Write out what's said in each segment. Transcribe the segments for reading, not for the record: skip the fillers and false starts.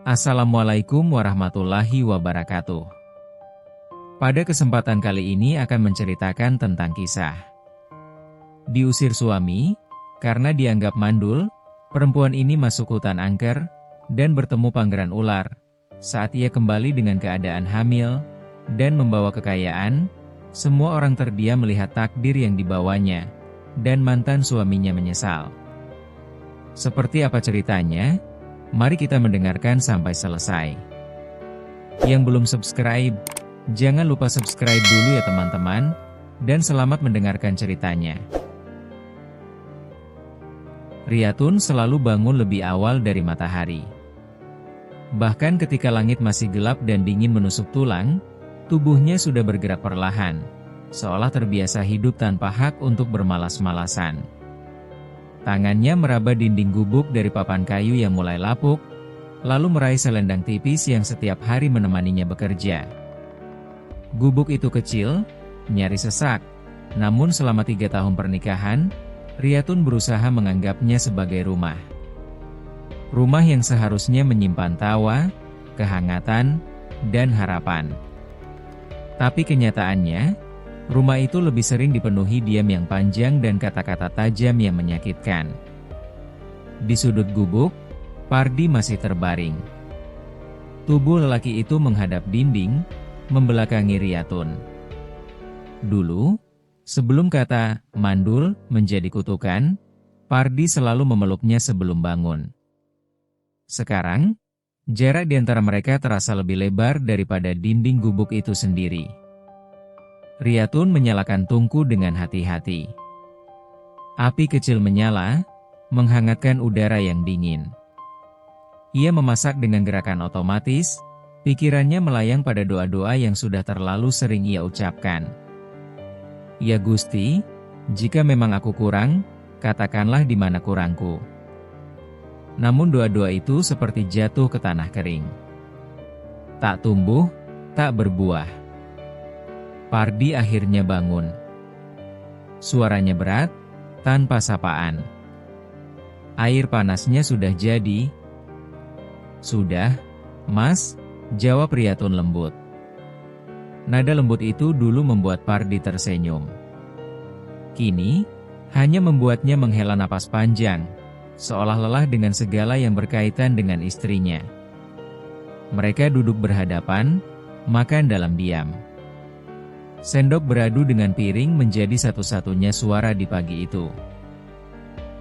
Assalamualaikum warahmatullahi wabarakatuh. Pada kesempatan kali ini akan menceritakan tentang kisah diusir suami, karena dianggap mandul. Perempuan ini masuk hutan angker, dan bertemu pangeran ular. Saat ia kembali dengan keadaan hamil, dan membawa kekayaan, semua orang terdiam melihat takdir yang dibawanya, dan mantan suaminya menyesal. Seperti apa ceritanya? Mari kita mendengarkan sampai selesai. Yang belum subscribe, jangan lupa subscribe dulu ya teman-teman, dan selamat mendengarkan ceritanya. Riyatun selalu bangun lebih awal dari matahari. Bahkan ketika langit masih gelap dan dingin menusuk tulang, tubuhnya sudah bergerak perlahan, seolah terbiasa hidup tanpa hak untuk bermalas-malasan. Tangannya meraba dinding gubuk dari papan kayu yang mulai lapuk, lalu meraih selendang tipis yang setiap hari menemaninya bekerja. Gubuk itu kecil, nyaris sesak, namun selama 3 tahun pernikahan, Riyatun berusaha menganggapnya sebagai rumah. Rumah yang seharusnya menyimpan tawa, kehangatan, dan harapan. Tapi kenyataannya, rumah itu lebih sering dipenuhi diam yang panjang dan kata-kata tajam yang menyakitkan. Di sudut gubuk, Pardi masih terbaring. Tubuh lelaki itu menghadap dinding, membelakangi Riyatun. Dulu, sebelum kata mandul menjadi kutukan, Pardi selalu memeluknya sebelum bangun. Sekarang, jarak di antara mereka terasa lebih lebar daripada dinding gubuk itu sendiri. Riyatun menyalakan tungku dengan hati-hati. Api kecil menyala, menghangatkan udara yang dingin. Ia memasak dengan gerakan otomatis, pikirannya melayang pada doa-doa yang sudah terlalu sering ia ucapkan. Ya Gusti, jika memang aku kurang, katakanlah di mana kurangku. Namun doa-doa itu seperti jatuh ke tanah kering. Tak tumbuh, tak berbuah. Pardi akhirnya bangun. Suaranya berat, tanpa sapaan. Air panasnya sudah jadi. Sudah, Mas, jawab Riyatun lembut. Nada lembut itu dulu membuat Pardi tersenyum. Kini, hanya membuatnya menghela napas panjang, seolah lelah dengan segala yang berkaitan dengan istrinya. Mereka duduk berhadapan, makan dalam diam. Sendok beradu dengan piring menjadi satu-satunya suara di pagi itu.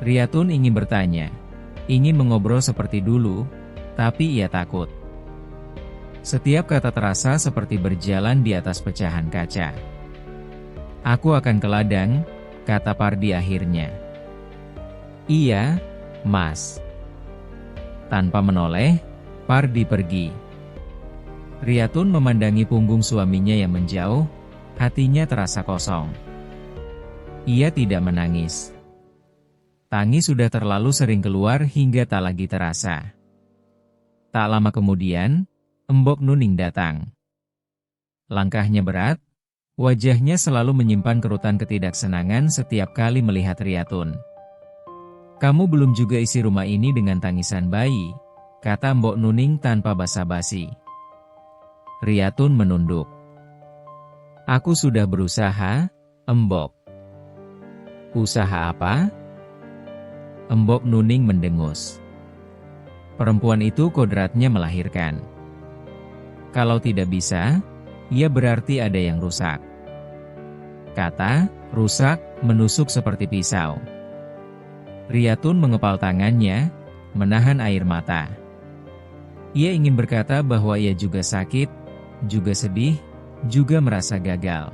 Riyatun ingin bertanya, ingin mengobrol seperti dulu, tapi ia takut. Setiap kata terasa seperti berjalan di atas pecahan kaca. Aku akan ke ladang, kata Pardi akhirnya. Iya, Mas. Tanpa menoleh, Pardi pergi. Riyatun memandangi punggung suaminya yang menjauh, hatinya terasa kosong. Ia tidak menangis. Tangis sudah terlalu sering keluar hingga tak lagi terasa. Tak lama kemudian, Embok Nuning datang. Langkahnya berat, wajahnya selalu menyimpan kerutan ketidaksenangan setiap kali melihat Riyatun. Kamu belum juga isi rumah ini dengan tangisan bayi, kata Mbok Nuning tanpa basa-basi. Riyatun menunduk. Aku sudah berusaha, Embok. Usaha apa? Embok Nuning mendengus. Perempuan itu kodratnya melahirkan. Kalau tidak bisa, ya berarti ada yang rusak. Kata, rusak, menusuk seperti pisau. Riyatun mengepal tangannya, menahan air mata. Ia ingin berkata bahwa ia juga sakit, juga sedih, juga merasa gagal.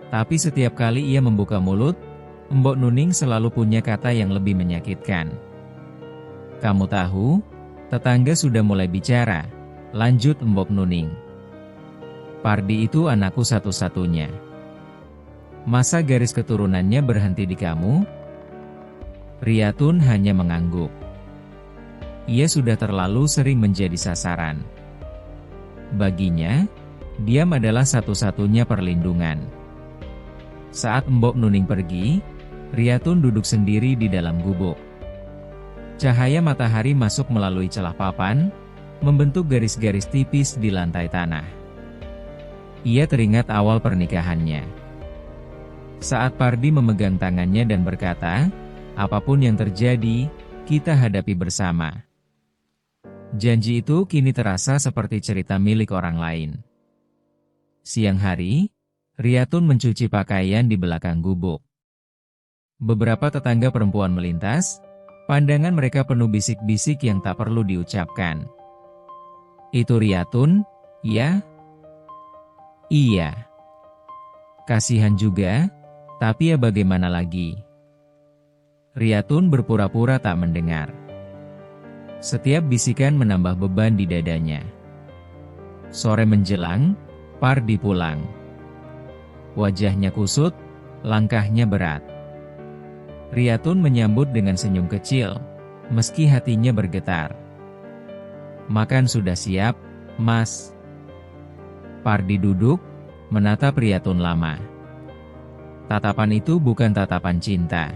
Tapi setiap kali ia membuka mulut, Mbok Nuning selalu punya kata yang lebih menyakitkan. Kamu tahu, tetangga sudah mulai bicara, lanjut Mbok Nuning. Pardi itu anakku satu-satunya. Masa garis keturunannya berhenti di kamu? Riyatun hanya mengangguk. Ia sudah terlalu sering menjadi sasaran. Baginya, diam adalah satu-satunya perlindungan. Saat Mbok Nuning pergi, Riyatun duduk sendiri di dalam gubuk. Cahaya matahari masuk melalui celah papan, membentuk garis-garis tipis di lantai tanah. Ia teringat awal pernikahannya. Saat Pardi memegang tangannya dan berkata, "Apapun yang terjadi, kita hadapi bersama." Janji itu kini terasa seperti cerita milik orang lain. Siang hari, Riyatun mencuci pakaian di belakang gubuk. Beberapa tetangga perempuan melintas, pandangan mereka penuh bisik-bisik yang tak perlu diucapkan. "Itu Riyatun, ya?" "Iya." "Kasihan juga, tapi ya bagaimana lagi?" Riyatun berpura-pura tak mendengar. Setiap bisikan menambah beban di dadanya. Sore menjelang, Pardi pulang. Wajahnya kusut, langkahnya berat. Riyatun menyambut dengan senyum kecil, meski hatinya bergetar. "Makan sudah siap, Mas." Pardi duduk, menatap Riyatun lama. Tatapan itu bukan tatapan cinta.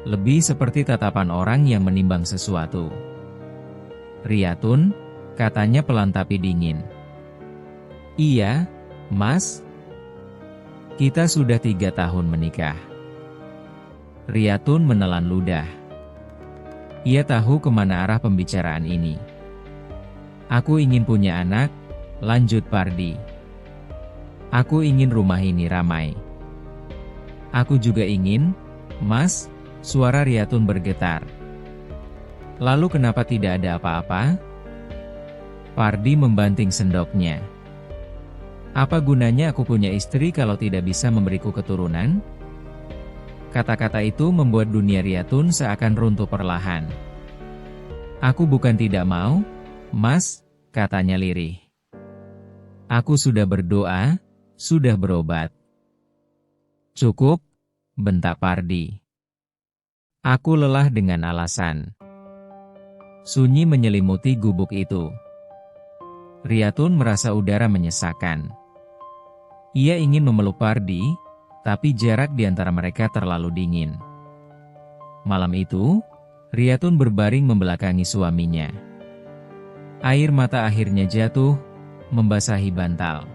Lebih seperti tatapan orang yang menimbang sesuatu. "Riyatun," katanya pelan tapi dingin. "Iya, Mas. Kita sudah 3 tahun menikah." Riyatun menelan ludah. Ia tahu kemana arah pembicaraan ini. "Aku ingin punya anak," lanjut Pardi. "Aku ingin rumah ini ramai." "Aku juga ingin, Mas." Suara Riyatun bergetar. "Lalu kenapa tidak ada apa-apa?" Pardi membanting sendoknya. "Apa gunanya aku punya istri kalau tidak bisa memberiku keturunan?" Kata-kata itu membuat dunia Riyatun seakan runtuh perlahan. "Aku bukan tidak mau, Mas," katanya lirih. "Aku sudah berdoa, sudah berobat." "Cukup," bentak Pardi. "Aku lelah dengan alasan." Sunyi menyelimuti gubuk itu. Riyatun merasa udara menyesakkan. Ia ingin memeluk Pardi, tapi jarak di antara mereka terlalu dingin. Malam itu, Riyatun berbaring membelakangi suaminya. Air mata akhirnya jatuh, membasahi bantal.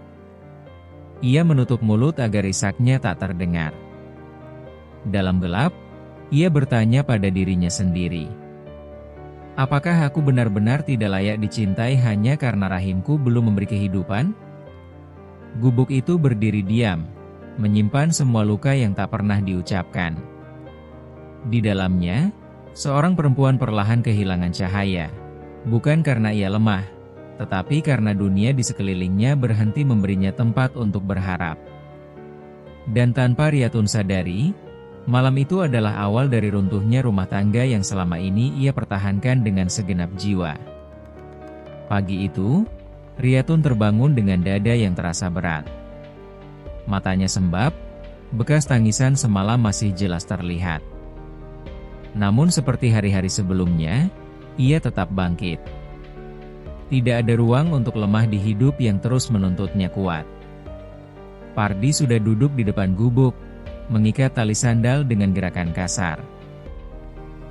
Ia menutup mulut agar isaknya tak terdengar. Dalam gelap, ia bertanya pada dirinya sendiri. Apakah aku benar-benar tidak layak dicintai hanya karena rahimku belum memberi kehidupan? Gubuk itu berdiri diam, menyimpan semua luka yang tak pernah diucapkan. Di dalamnya, seorang perempuan perlahan kehilangan cahaya, bukan karena ia lemah, tetapi karena dunia di sekelilingnya berhenti memberinya tempat untuk berharap. Dan tanpa Riyatun sadari, malam itu adalah awal dari runtuhnya rumah tangga yang selama ini ia pertahankan dengan segenap jiwa. Pagi itu, Riyatun terbangun dengan dada yang terasa berat. Matanya sembab, bekas tangisan semalam masih jelas terlihat. Namun seperti hari-hari sebelumnya, ia tetap bangkit. Tidak ada ruang untuk lemah di hidup yang terus menuntutnya kuat. Pardi sudah duduk di depan gubuk, mengikat tali sandal dengan gerakan kasar.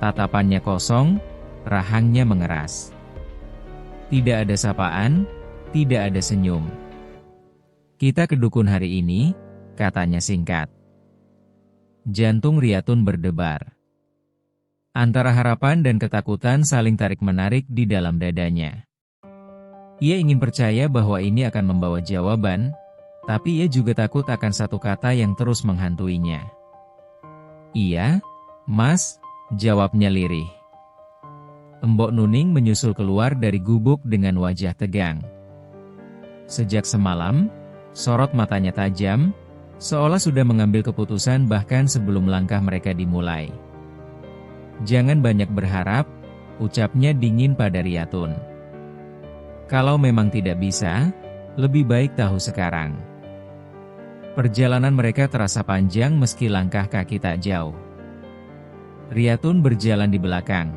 Tatapannya kosong, rahangnya mengeras. Tidak ada sapaan, tidak ada senyum. "Kita ke dukun hari ini," katanya singkat. Jantung Riyatun berdebar. Antara harapan dan ketakutan saling tarik-menarik di dalam dadanya. Ia ingin percaya bahwa ini akan membawa jawaban, tapi ia juga takut akan satu kata yang terus menghantuinya. "Iya, Mas," jawabnya lirih. Embok Nuning menyusul keluar dari gubuk dengan wajah tegang. Sejak semalam, sorot matanya tajam, seolah sudah mengambil keputusan bahkan sebelum langkah mereka dimulai. "Jangan banyak berharap," ucapnya dingin pada Riyatun. "Kalau memang tidak bisa, lebih baik tahu sekarang." Perjalanan mereka terasa panjang meski langkah kaki tak jauh. Riyatun berjalan di belakang,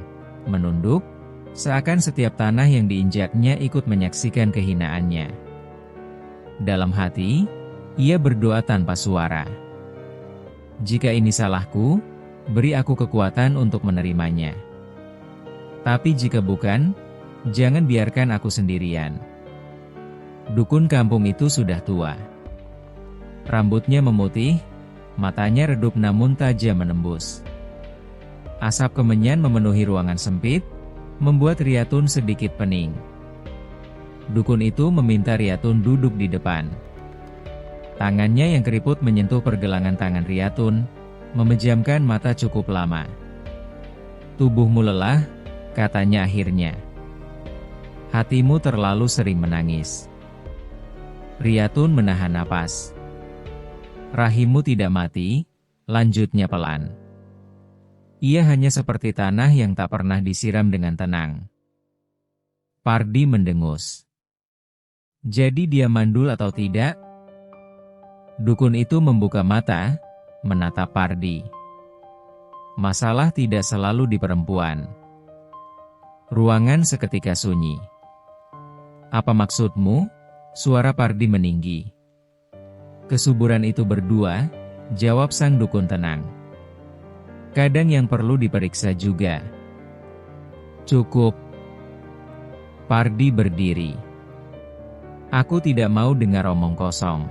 menunduk, seakan setiap tanah yang diinjaknya ikut menyaksikan kehinaannya. Dalam hati, ia berdoa tanpa suara. "Jika ini salahku, beri aku kekuatan untuk menerimanya. Tapi jika bukan, Jangan biarkan aku sendirian. Dukun kampung itu sudah tua. Rambutnya memutih, matanya redup namun tajam menembus. Asap kemenyan memenuhi ruangan sempit, membuat Riyatun sedikit pening. Dukun itu meminta Riyatun duduk di depan. Tangannya yang keriput menyentuh pergelangan tangan Riyatun, memejamkan mata cukup lama. "Tubuhmu lelah," katanya akhirnya. "Hatimu terlalu sering menangis." Riyatun menahan napas. "Rahimmu tidak mati," lanjutnya pelan. "Ia hanya seperti tanah yang tak pernah disiram dengan tenang." Pardi mendengus. "Jadi dia mandul atau tidak?" Dukun itu membuka mata, menatap Pardi. "Masalah tidak selalu di perempuan." Ruangan seketika sunyi. "Apa maksudmu?" Suara Pardi meninggi. "Kesuburan itu berdua," jawab sang dukun tenang. "Kadang yang perlu diperiksa juga." "Cukup." Pardi berdiri. "Aku tidak mau dengar omong kosong."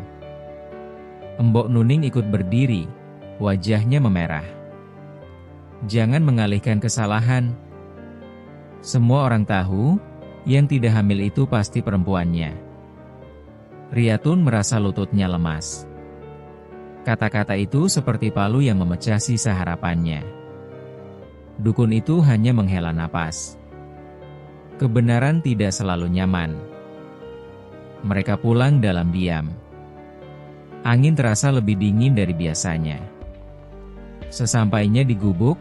Embok Nuning ikut berdiri, wajahnya memerah. "Jangan mengalihkan kesalahan. Semua orang tahu, yang tidak hamil itu pasti perempuannya." Riyatun merasa lututnya lemas. Kata-kata itu seperti palu yang memecah sisa harapannya. Dukun itu hanya menghela napas. Kebenaran tidak selalu nyaman. Mereka pulang dalam diam. Angin terasa lebih dingin dari biasanya. Sesampainya di gubuk,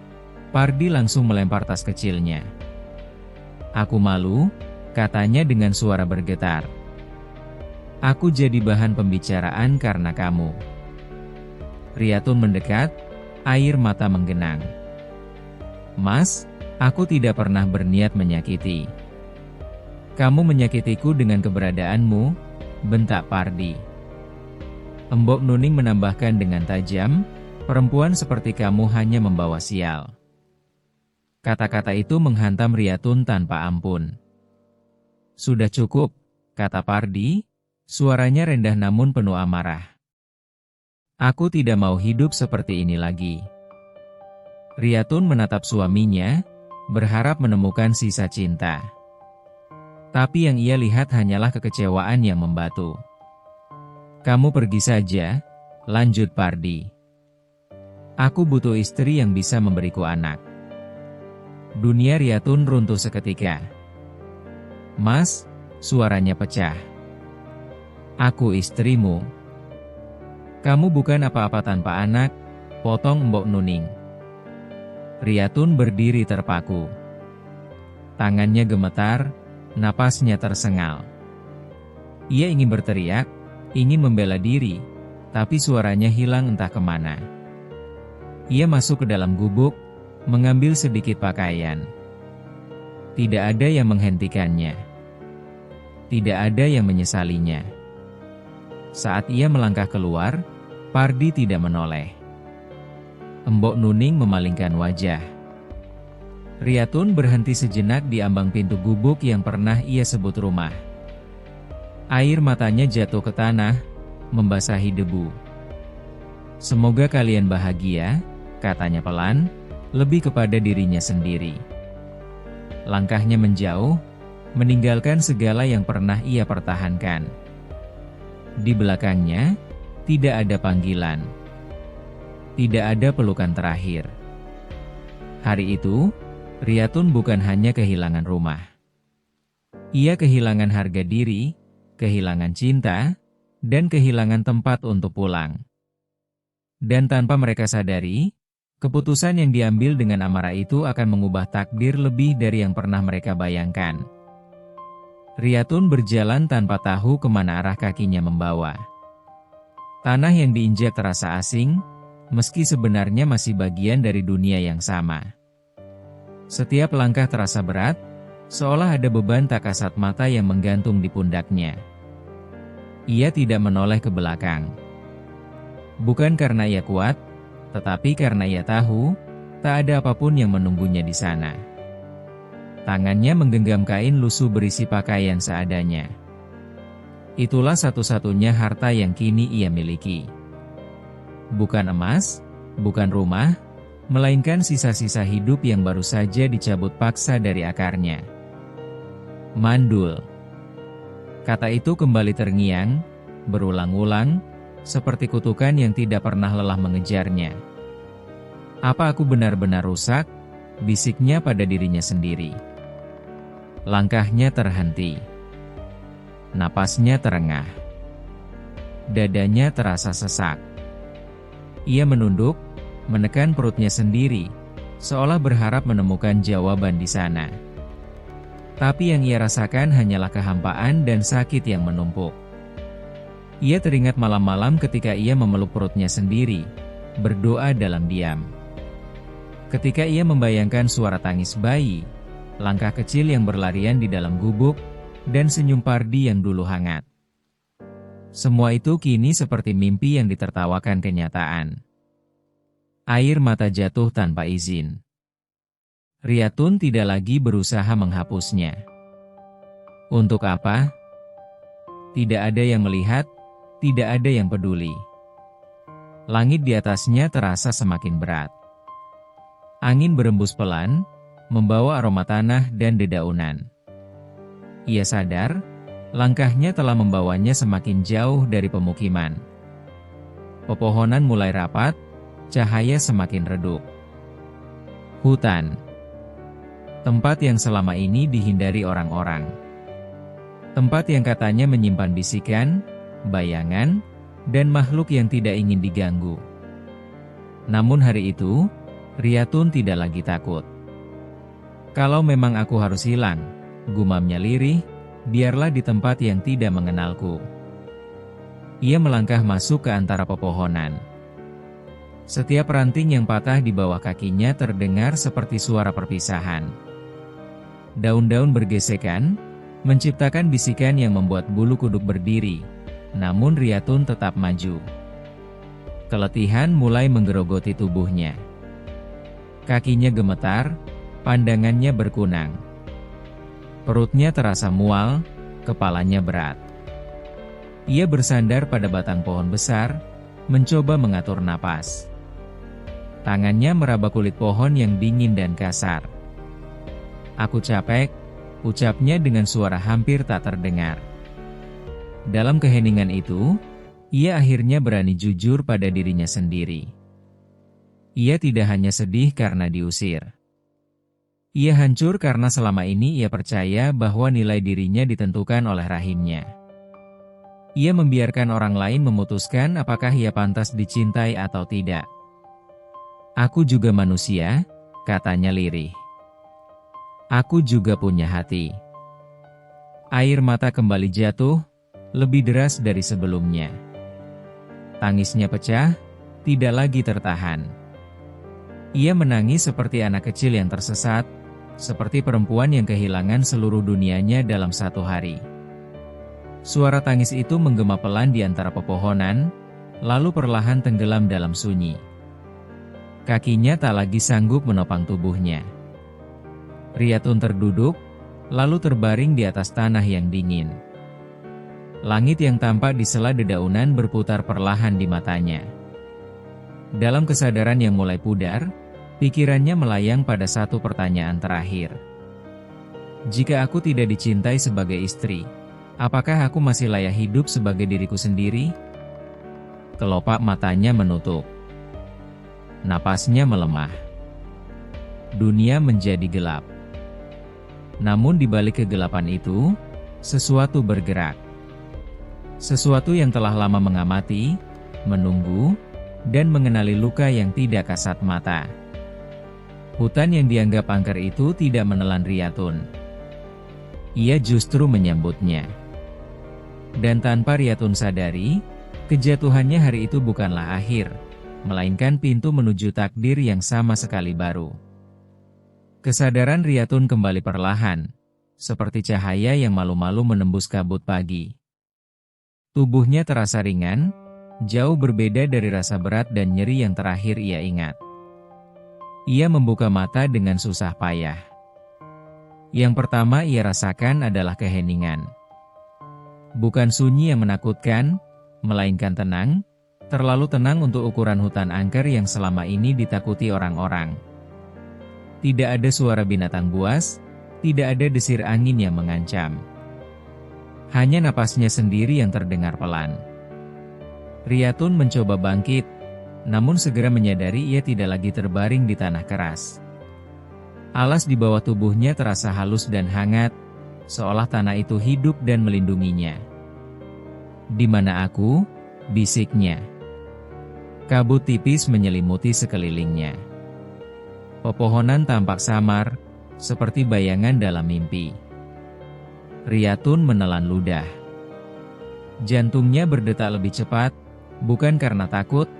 Pardi langsung melempar tas kecilnya. "Aku malu," katanya dengan suara bergetar. "Aku jadi bahan pembicaraan karena kamu." Riyatun mendekat, air mata menggenang. "Mas, aku tidak pernah berniat menyakiti." "Kamu menyakitiku dengan keberadaanmu," bentak Pardi. Embok Nuning menambahkan dengan tajam, "Perempuan seperti kamu hanya membawa sial." Kata-kata itu menghantam Riyatun tanpa ampun. "Sudah cukup," kata Pardi, suaranya rendah namun penuh amarah. "Aku tidak mau hidup seperti ini lagi." Riyatun menatap suaminya, berharap menemukan sisa cinta. Tapi yang ia lihat hanyalah kekecewaan yang membatu. "Kamu pergi saja," lanjut Pardi. "Aku butuh istri yang bisa memberiku anak." Dunia Riyatun runtuh seketika. "Mas," suaranya pecah. "Aku istrimu." "Kamu bukan apa-apa tanpa anak," potong Embok Nuning. Riyatun berdiri terpaku. Tangannya gemetar, napasnya tersengal. Ia ingin berteriak, ingin membela diri, tapi suaranya hilang entah kemana. Ia masuk ke dalam gubuk, mengambil sedikit pakaian. Tidak ada yang menghentikannya. Tidak ada yang menyesalinya. Saat ia melangkah keluar, Pardi tidak menoleh. Embok Nuning memalingkan wajah. Riyatun berhenti sejenak di ambang pintu gubuk yang pernah ia sebut rumah. Air matanya jatuh ke tanah, membasahi debu. "Semoga kalian bahagia," katanya pelan, lebih kepada dirinya sendiri. Langkahnya menjauh, meninggalkan segala yang pernah ia pertahankan. Di belakangnya, tidak ada panggilan. Tidak ada pelukan terakhir. Hari itu, Riyatun bukan hanya kehilangan rumah. Ia kehilangan harga diri, kehilangan cinta, dan kehilangan tempat untuk pulang. Dan tanpa mereka sadari, keputusan yang diambil dengan amarah itu akan mengubah takdir lebih dari yang pernah mereka bayangkan. Riyatun berjalan tanpa tahu kemana arah kakinya membawa. Tanah yang diinjak terasa asing, meski sebenarnya masih bagian dari dunia yang sama. Setiap langkah terasa berat, seolah ada beban tak kasat mata yang menggantung di pundaknya. Ia tidak menoleh ke belakang. Bukan karena ia kuat, tetapi karena ia tahu, tak ada apapun yang menunggunya di sana. Tangannya menggenggam kain lusuh berisi pakaian seadanya. Itulah satu-satunya harta yang kini ia miliki. Bukan emas, bukan rumah, melainkan sisa-sisa hidup yang baru saja dicabut paksa dari akarnya. Mandul. Kata itu kembali terngiang, berulang-ulang, seperti kutukan yang tidak pernah lelah mengejarnya. Apa aku benar-benar rusak? Bisiknya pada dirinya sendiri. Langkahnya terhenti. Napasnya terengah. Dadanya terasa sesak. Ia menunduk, menekan perutnya sendiri, seolah berharap menemukan jawaban di sana. Tapi yang ia rasakan hanyalah kehampaan dan sakit yang menumpuk. Ia teringat malam-malam ketika ia memeluk perutnya sendiri, berdoa dalam diam. Ketika ia membayangkan suara tangis bayi, langkah kecil yang berlarian di dalam gubuk, dan senyum Pardi yang dulu hangat. Semua itu kini seperti mimpi yang ditertawakan kenyataan. Air mata jatuh tanpa izin. Riyatun tidak lagi berusaha menghapusnya. Untuk apa? Tidak ada yang melihat, tidak ada yang peduli. Langit di atasnya terasa semakin berat. Angin berembus pelan, membawa aroma tanah dan dedaunan. Ia sadar, langkahnya telah membawanya semakin jauh dari pemukiman. Pepohonan mulai rapat, cahaya semakin redup. Hutan. Tempat yang selama ini dihindari orang-orang. Tempat yang katanya menyimpan bisikan, bayangan, dan makhluk yang tidak ingin diganggu. Namun hari itu, Riyatun tidak lagi takut. Kalau memang aku harus hilang, gumamnya lirih, biarlah di tempat yang tidak mengenalku. Ia melangkah masuk ke antara pepohonan. Setiap ranting yang patah di bawah kakinya terdengar seperti suara perpisahan. Daun-daun bergesekan, menciptakan bisikan yang membuat bulu kuduk berdiri, namun Riyatun tetap maju. Keletihan mulai menggerogoti tubuhnya. Kakinya gemetar, pandangannya berkunang. Perutnya terasa mual, kepalanya berat. Ia bersandar pada batang pohon besar, mencoba mengatur napas. Tangannya meraba kulit pohon yang dingin dan kasar. Aku capek, ucapnya dengan suara hampir tak terdengar. Dalam keheningan itu, ia akhirnya berani jujur pada dirinya sendiri. Ia tidak hanya sedih karena diusir. Ia hancur karena selama ini ia percaya bahwa nilai dirinya ditentukan oleh rahimnya. Ia membiarkan orang lain memutuskan apakah ia pantas dicintai atau tidak. Aku juga manusia, katanya lirih. Aku juga punya hati. Air mata kembali jatuh, lebih deras dari sebelumnya. Tangisnya pecah, tidak lagi tertahan. Ia menangis seperti anak kecil yang tersesat, seperti perempuan yang kehilangan seluruh dunianya dalam satu hari. Suara tangis itu menggema pelan di antara pepohonan, lalu perlahan tenggelam dalam sunyi. Kakinya tak lagi sanggup menopang tubuhnya. Riyatun terduduk, lalu terbaring di atas tanah yang dingin. Langit yang tampak di sela dedaunan berputar perlahan di matanya. Dalam kesadaran yang mulai pudar, pikirannya melayang pada satu pertanyaan terakhir. Jika aku tidak dicintai sebagai istri, apakah aku masih layak hidup sebagai diriku sendiri? Kelopak matanya menutup. Napasnya melemah. Dunia menjadi gelap. Namun di balik kegelapan itu, sesuatu bergerak. Sesuatu yang telah lama mengamati, menunggu, dan mengenali luka yang tidak kasat mata. Hutan yang dianggap angker itu tidak menelan Riyatun. Ia justru menyambutnya. Dan tanpa Riyatun sadari, kejatuhannya hari itu bukanlah akhir, melainkan pintu menuju takdir yang sama sekali baru. Kesadaran Riyatun kembali perlahan, seperti cahaya yang malu-malu menembus kabut pagi. Tubuhnya terasa ringan, jauh berbeda dari rasa berat dan nyeri yang terakhir ia ingat. Ia membuka mata dengan susah payah. Yang pertama ia rasakan adalah keheningan. Bukan sunyi yang menakutkan, melainkan tenang, terlalu tenang untuk ukuran hutan angker yang selama ini ditakuti orang-orang. Tidak ada suara binatang buas, tidak ada desir angin yang mengancam. Hanya napasnya sendiri yang terdengar pelan. Riyatun mencoba bangkit, namun segera menyadari ia tidak lagi terbaring di tanah keras. Alas di bawah tubuhnya terasa halus dan hangat, seolah tanah itu hidup dan melindunginya. "Di mana aku?" bisiknya. Kabut tipis menyelimuti sekelilingnya. Pepohonan tampak samar, seperti bayangan dalam mimpi. Riyatun menelan ludah. Jantungnya berdetak lebih cepat, bukan karena takut,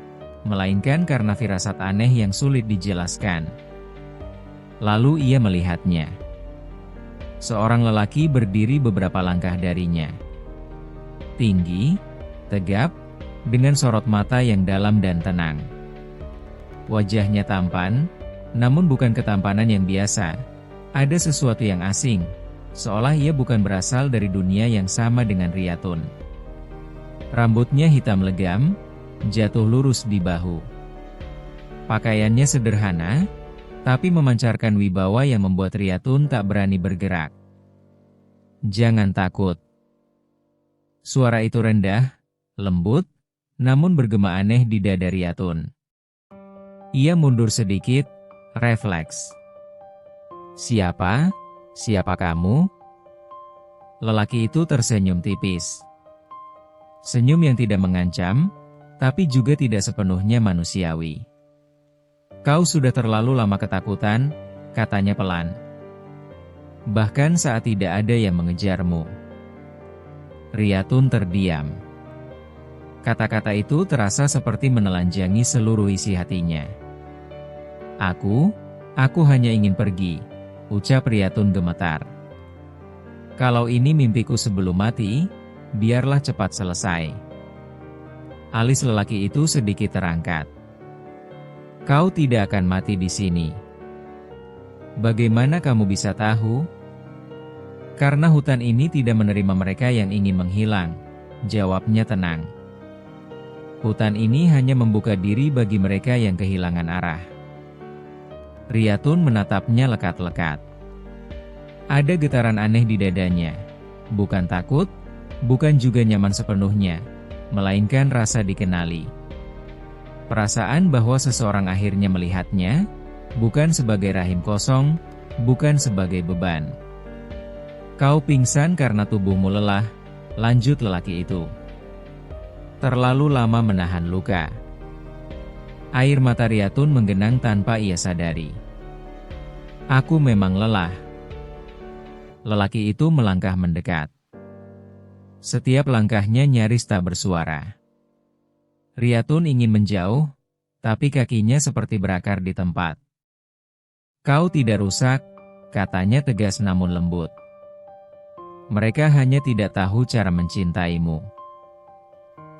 melainkan karena firasat aneh yang sulit dijelaskan. Lalu ia melihatnya. Seorang lelaki berdiri beberapa langkah darinya. Tinggi, tegap, dengan sorot mata yang dalam dan tenang. Wajahnya tampan, namun bukan ketampanan yang biasa. Ada sesuatu yang asing, seolah ia bukan berasal dari dunia yang sama dengan Riyatun. Rambutnya hitam legam, jatuh lurus di bahu. Pakaiannya sederhana, tapi memancarkan wibawa yang membuat Riyatun tak berani bergerak. "Jangan takut." Suara itu rendah, lembut, namun bergema aneh di dada Riyatun. Ia mundur sedikit, refleks. "Siapa? Siapa kamu?" Lelaki itu tersenyum tipis. Senyum yang tidak mengancam, tapi juga tidak sepenuhnya manusiawi. "Kau sudah terlalu lama ketakutan," katanya pelan. "Bahkan saat tidak ada yang mengejarmu." Riyatun terdiam. Kata-kata itu terasa seperti menelanjangi seluruh isi hatinya. Aku hanya ingin pergi," ucap Riyatun gemetar. "Kalau ini mimpiku sebelum mati, biarlah cepat selesai." Alis lelaki itu sedikit terangkat. "Kau tidak akan mati di sini." "Bagaimana kamu bisa tahu?" "Karena hutan ini tidak menerima mereka yang ingin menghilang," jawabnya tenang. "Hutan ini hanya membuka diri bagi mereka yang kehilangan arah." Riyatun menatapnya lekat-lekat. Ada getaran aneh di dadanya. Bukan takut, bukan juga nyaman sepenuhnya, melainkan rasa dikenali. Perasaan bahwa seseorang akhirnya melihatnya, bukan sebagai rahim kosong, bukan sebagai beban. "Kau pingsan karena tubuhmu lelah," lanjut lelaki itu. "Terlalu lama menahan luka." Air mata Riyatun menggenang tanpa ia sadari. "Aku memang lelah." Lelaki itu melangkah mendekat. Setiap langkahnya nyaris tak bersuara. Riyatun ingin menjauh, tapi kakinya seperti berakar di tempat. "Kau tidak rusak," katanya tegas namun lembut. "Mereka hanya tidak tahu cara mencintaimu."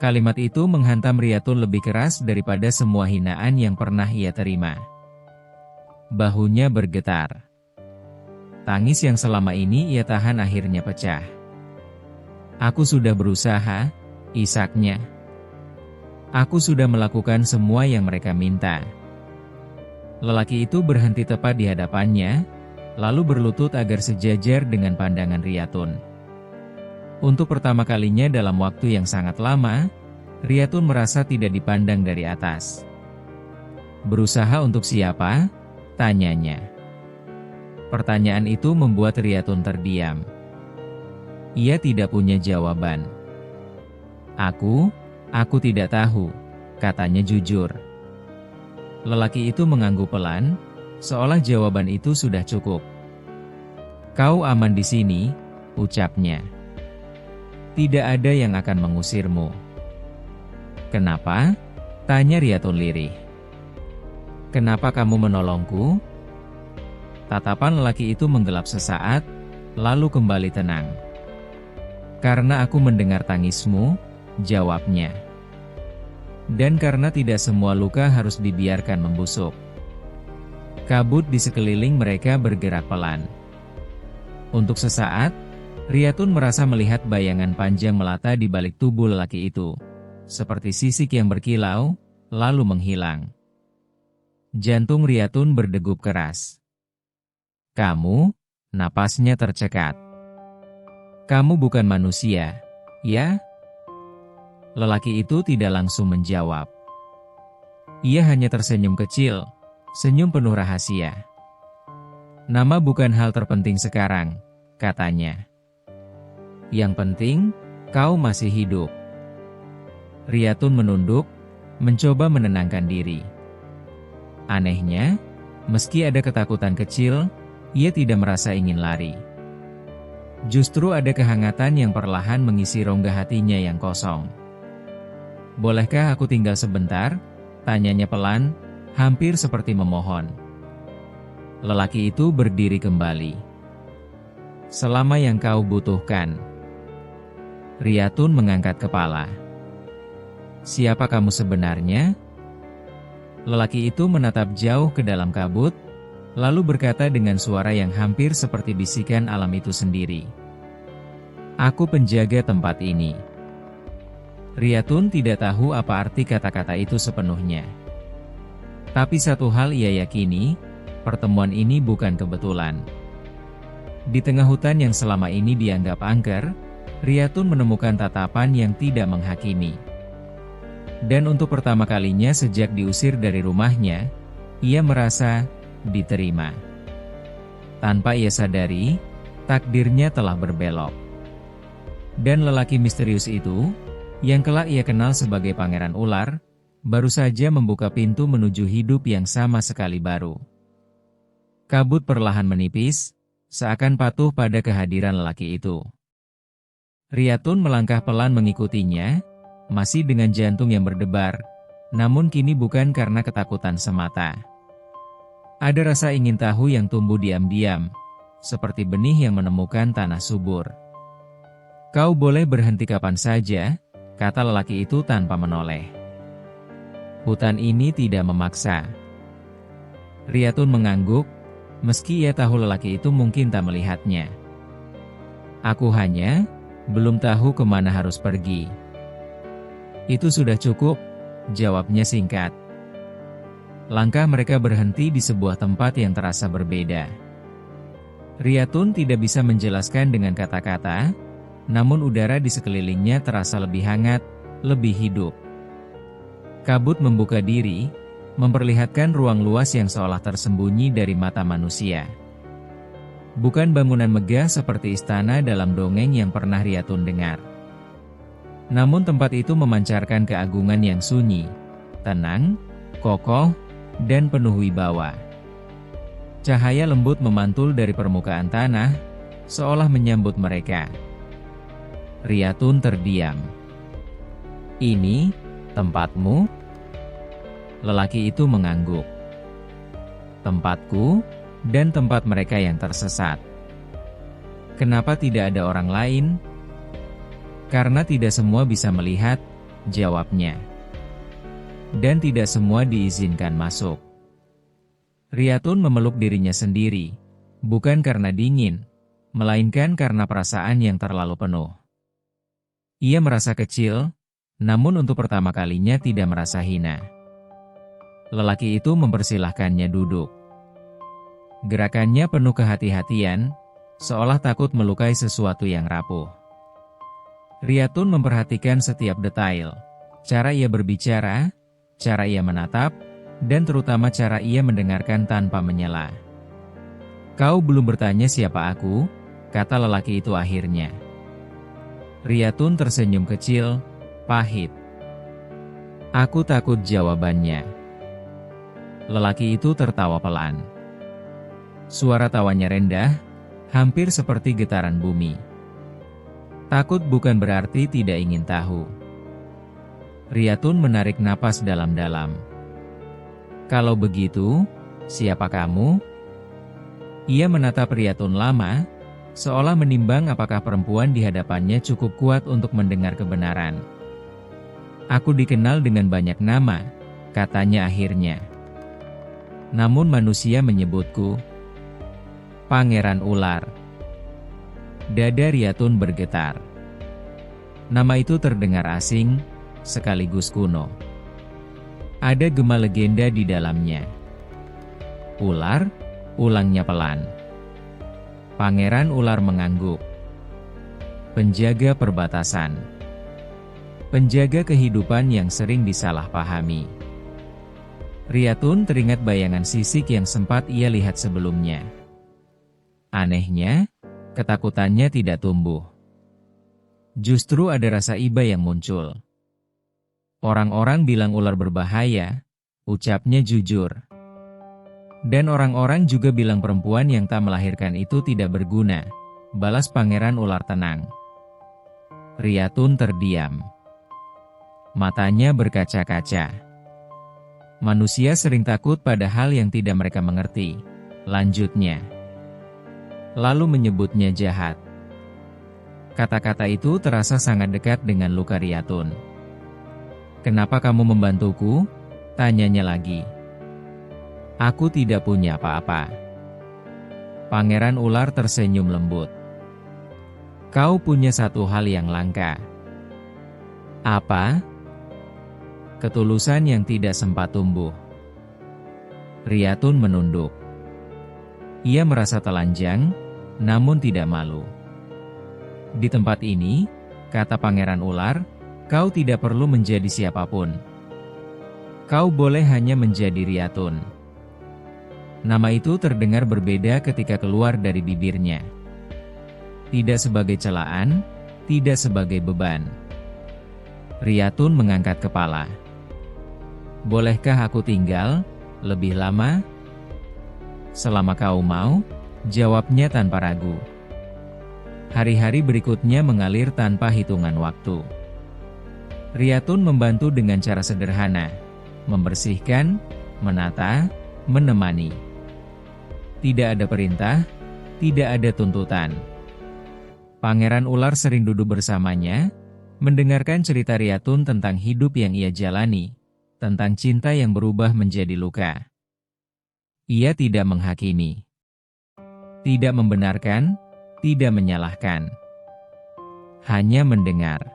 Kalimat itu menghantam Riyatun lebih keras daripada semua hinaan yang pernah ia terima. Bahunya bergetar. Tangis yang selama ini ia tahan akhirnya pecah. "Aku sudah berusaha," isaknya. "Aku sudah melakukan semua yang mereka minta." Lelaki itu berhenti tepat di hadapannya, lalu berlutut agar sejajar dengan pandangan Riyatun. Untuk pertama kalinya dalam waktu yang sangat lama, Riyatun merasa tidak dipandang dari atas. "Berusaha untuk siapa?" tanyanya. Pertanyaan itu membuat Riyatun terdiam. Ia tidak punya jawaban. Aku tidak tahu," katanya jujur. Lelaki itu mengangguk pelan, seolah jawaban itu sudah cukup. "Kau aman di sini," ucapnya. "Tidak ada yang akan mengusirmu." "Kenapa?" tanya Riyatun lirih. "Kenapa kamu menolongku?" Tatapan lelaki itu menggelap sesaat, lalu kembali tenang. "Karena aku mendengar tangismu," jawabnya. "Dan karena tidak semua luka harus dibiarkan membusuk." Kabut di sekeliling mereka bergerak pelan. Untuk sesaat, Riyatun merasa melihat bayangan panjang melata di balik tubuh lelaki itu, seperti sisik yang berkilau, lalu menghilang. Jantung Riyatun berdegup keras. "Kamu?" Napasnya tercekat. "Kamu bukan manusia, ya?" Lelaki itu tidak langsung menjawab. Ia hanya tersenyum kecil, senyum penuh rahasia. "Nama bukan hal terpenting sekarang," katanya. "Yang penting, kau masih hidup." Riyatun menunduk, mencoba menenangkan diri. Anehnya, meski ada ketakutan kecil, ia tidak merasa ingin lari. Justru ada kehangatan yang perlahan mengisi rongga hatinya yang kosong. "Bolehkah aku tinggal sebentar?" tanyanya pelan, hampir seperti memohon. Lelaki itu berdiri kembali. "Selama yang kau butuhkan." Riyatun mengangkat kepala. "Siapa kamu sebenarnya?" Lelaki itu menatap jauh ke dalam kabut, lalu berkata dengan suara yang hampir seperti bisikan alam itu sendiri. "Aku penjaga tempat ini." Riyatun tidak tahu apa arti kata-kata itu sepenuhnya. Tapi satu hal ia yakini, pertemuan ini bukan kebetulan. Di tengah hutan yang selama ini dianggap angker, Riyatun menemukan tatapan yang tidak menghakimi. Dan untuk pertama kalinya sejak diusir dari rumahnya, ia merasa diterima. Tanpa ia sadari, takdirnya telah berbelok. Dan lelaki misterius itu, yang kelak ia kenal sebagai Pangeran Ular, baru saja membuka pintu menuju hidup yang sama sekali baru. Kabut perlahan menipis, seakan patuh pada kehadiran lelaki itu. Riyatun melangkah pelan mengikutinya, masih dengan jantung yang berdebar, namun kini bukan karena ketakutan semata. Ada rasa ingin tahu yang tumbuh diam-diam, seperti benih yang menemukan tanah subur. "Kau boleh berhenti kapan saja," kata lelaki itu tanpa menoleh. "Hutan ini tidak memaksa." Riyatun mengangguk, meski ia tahu lelaki itu mungkin tak melihatnya. "Aku hanya belum tahu kemana harus pergi." "Itu sudah cukup," jawabnya singkat. Langkah mereka berhenti di sebuah tempat yang terasa berbeda. Riyatun tidak bisa menjelaskan dengan kata-kata, namun udara di sekelilingnya terasa lebih hangat, lebih hidup. Kabut membuka diri, memperlihatkan ruang luas yang seolah tersembunyi dari mata manusia. Bukan bangunan megah seperti istana dalam dongeng yang pernah Riyatun dengar. Namun tempat itu memancarkan keagungan yang sunyi, tenang, kokoh, dan penuh wibawa. Cahaya lembut memantul dari permukaan tanah, seolah menyambut mereka. Riyatun terdiam. "Ini tempatmu?" Lelaki itu mengangguk. "Tempatku, dan tempat mereka yang tersesat." "Kenapa tidak ada orang lain?" "Karena tidak semua bisa melihat," jawabnya. "Dan tidak semua diizinkan masuk." Riyatun memeluk dirinya sendiri, bukan karena dingin, melainkan karena perasaan yang terlalu penuh. Ia merasa kecil, namun untuk pertama kalinya tidak merasa hina. Lelaki itu mempersilahkannya duduk. Gerakannya penuh kehati-hatian, seolah takut melukai sesuatu yang rapuh. Riyatun memperhatikan setiap detail, cara ia berbicara, cara ia menatap, dan terutama cara ia mendengarkan tanpa menyela. "Kau belum bertanya siapa aku?" kata lelaki itu akhirnya. Riyatun tersenyum kecil, pahit. "Aku takut," jawabannya. Lelaki itu tertawa pelan. Suara tawanya rendah, hampir seperti getaran bumi. "Takut bukan berarti tidak ingin tahu." Riyatun menarik napas dalam-dalam. "Kalau begitu, siapa kamu?" Ia menatap Riyatun lama, seolah menimbang apakah perempuan di hadapannya cukup kuat untuk mendengar kebenaran. "Aku dikenal dengan banyak nama," katanya akhirnya. "Namun manusia menyebutku Pangeran Ular." Dada Riyatun bergetar. Nama itu terdengar asing, sekaligus kuno. Ada gema legenda di dalamnya. Ular, ulangnya pelan. Pangeran ular mengangguk. Penjaga perbatasan. Penjaga kehidupan yang sering disalahpahami. Riyatun teringat bayangan sisik yang sempat ia lihat sebelumnya. Anehnya, ketakutannya tidak tumbuh. Justru ada rasa iba yang muncul. Orang-orang bilang ular berbahaya, ucapnya jujur. Dan orang-orang juga bilang perempuan yang tak melahirkan itu tidak berguna, balas pangeran ular tenang. Riyatun terdiam. Matanya berkaca-kaca. Manusia sering takut pada hal yang tidak mereka mengerti, lanjutnya. Lalu menyebutnya jahat. Kata-kata itu terasa sangat dekat dengan luka Riyatun. Kenapa kamu membantuku? Tanyanya lagi. Aku tidak punya apa-apa. Pangeran ular tersenyum lembut. Kau punya satu hal yang langka. Apa? Ketulusan yang tidak sempat tumbuh. Riyatun menunduk. Ia merasa telanjang, namun tidak malu. Di tempat ini, kata pangeran ular, kau tidak perlu menjadi siapapun. Kau boleh hanya menjadi Riyatun. Nama itu terdengar berbeda ketika keluar dari bibirnya. Tidak sebagai celaan, tidak sebagai beban. Riyatun mengangkat kepala. Bolehkah aku tinggal lebih lama? Selama kau mau, jawabnya tanpa ragu. Hari-hari berikutnya mengalir tanpa hitungan waktu. Riyatun membantu dengan cara sederhana, membersihkan, menata, menemani. Tidak ada perintah, tidak ada tuntutan. Pangeran ular sering duduk bersamanya, mendengarkan cerita Riyatun tentang hidup yang ia jalani, tentang cinta yang berubah menjadi luka. Ia tidak menghakimi, tidak membenarkan, tidak menyalahkan. Hanya mendengar.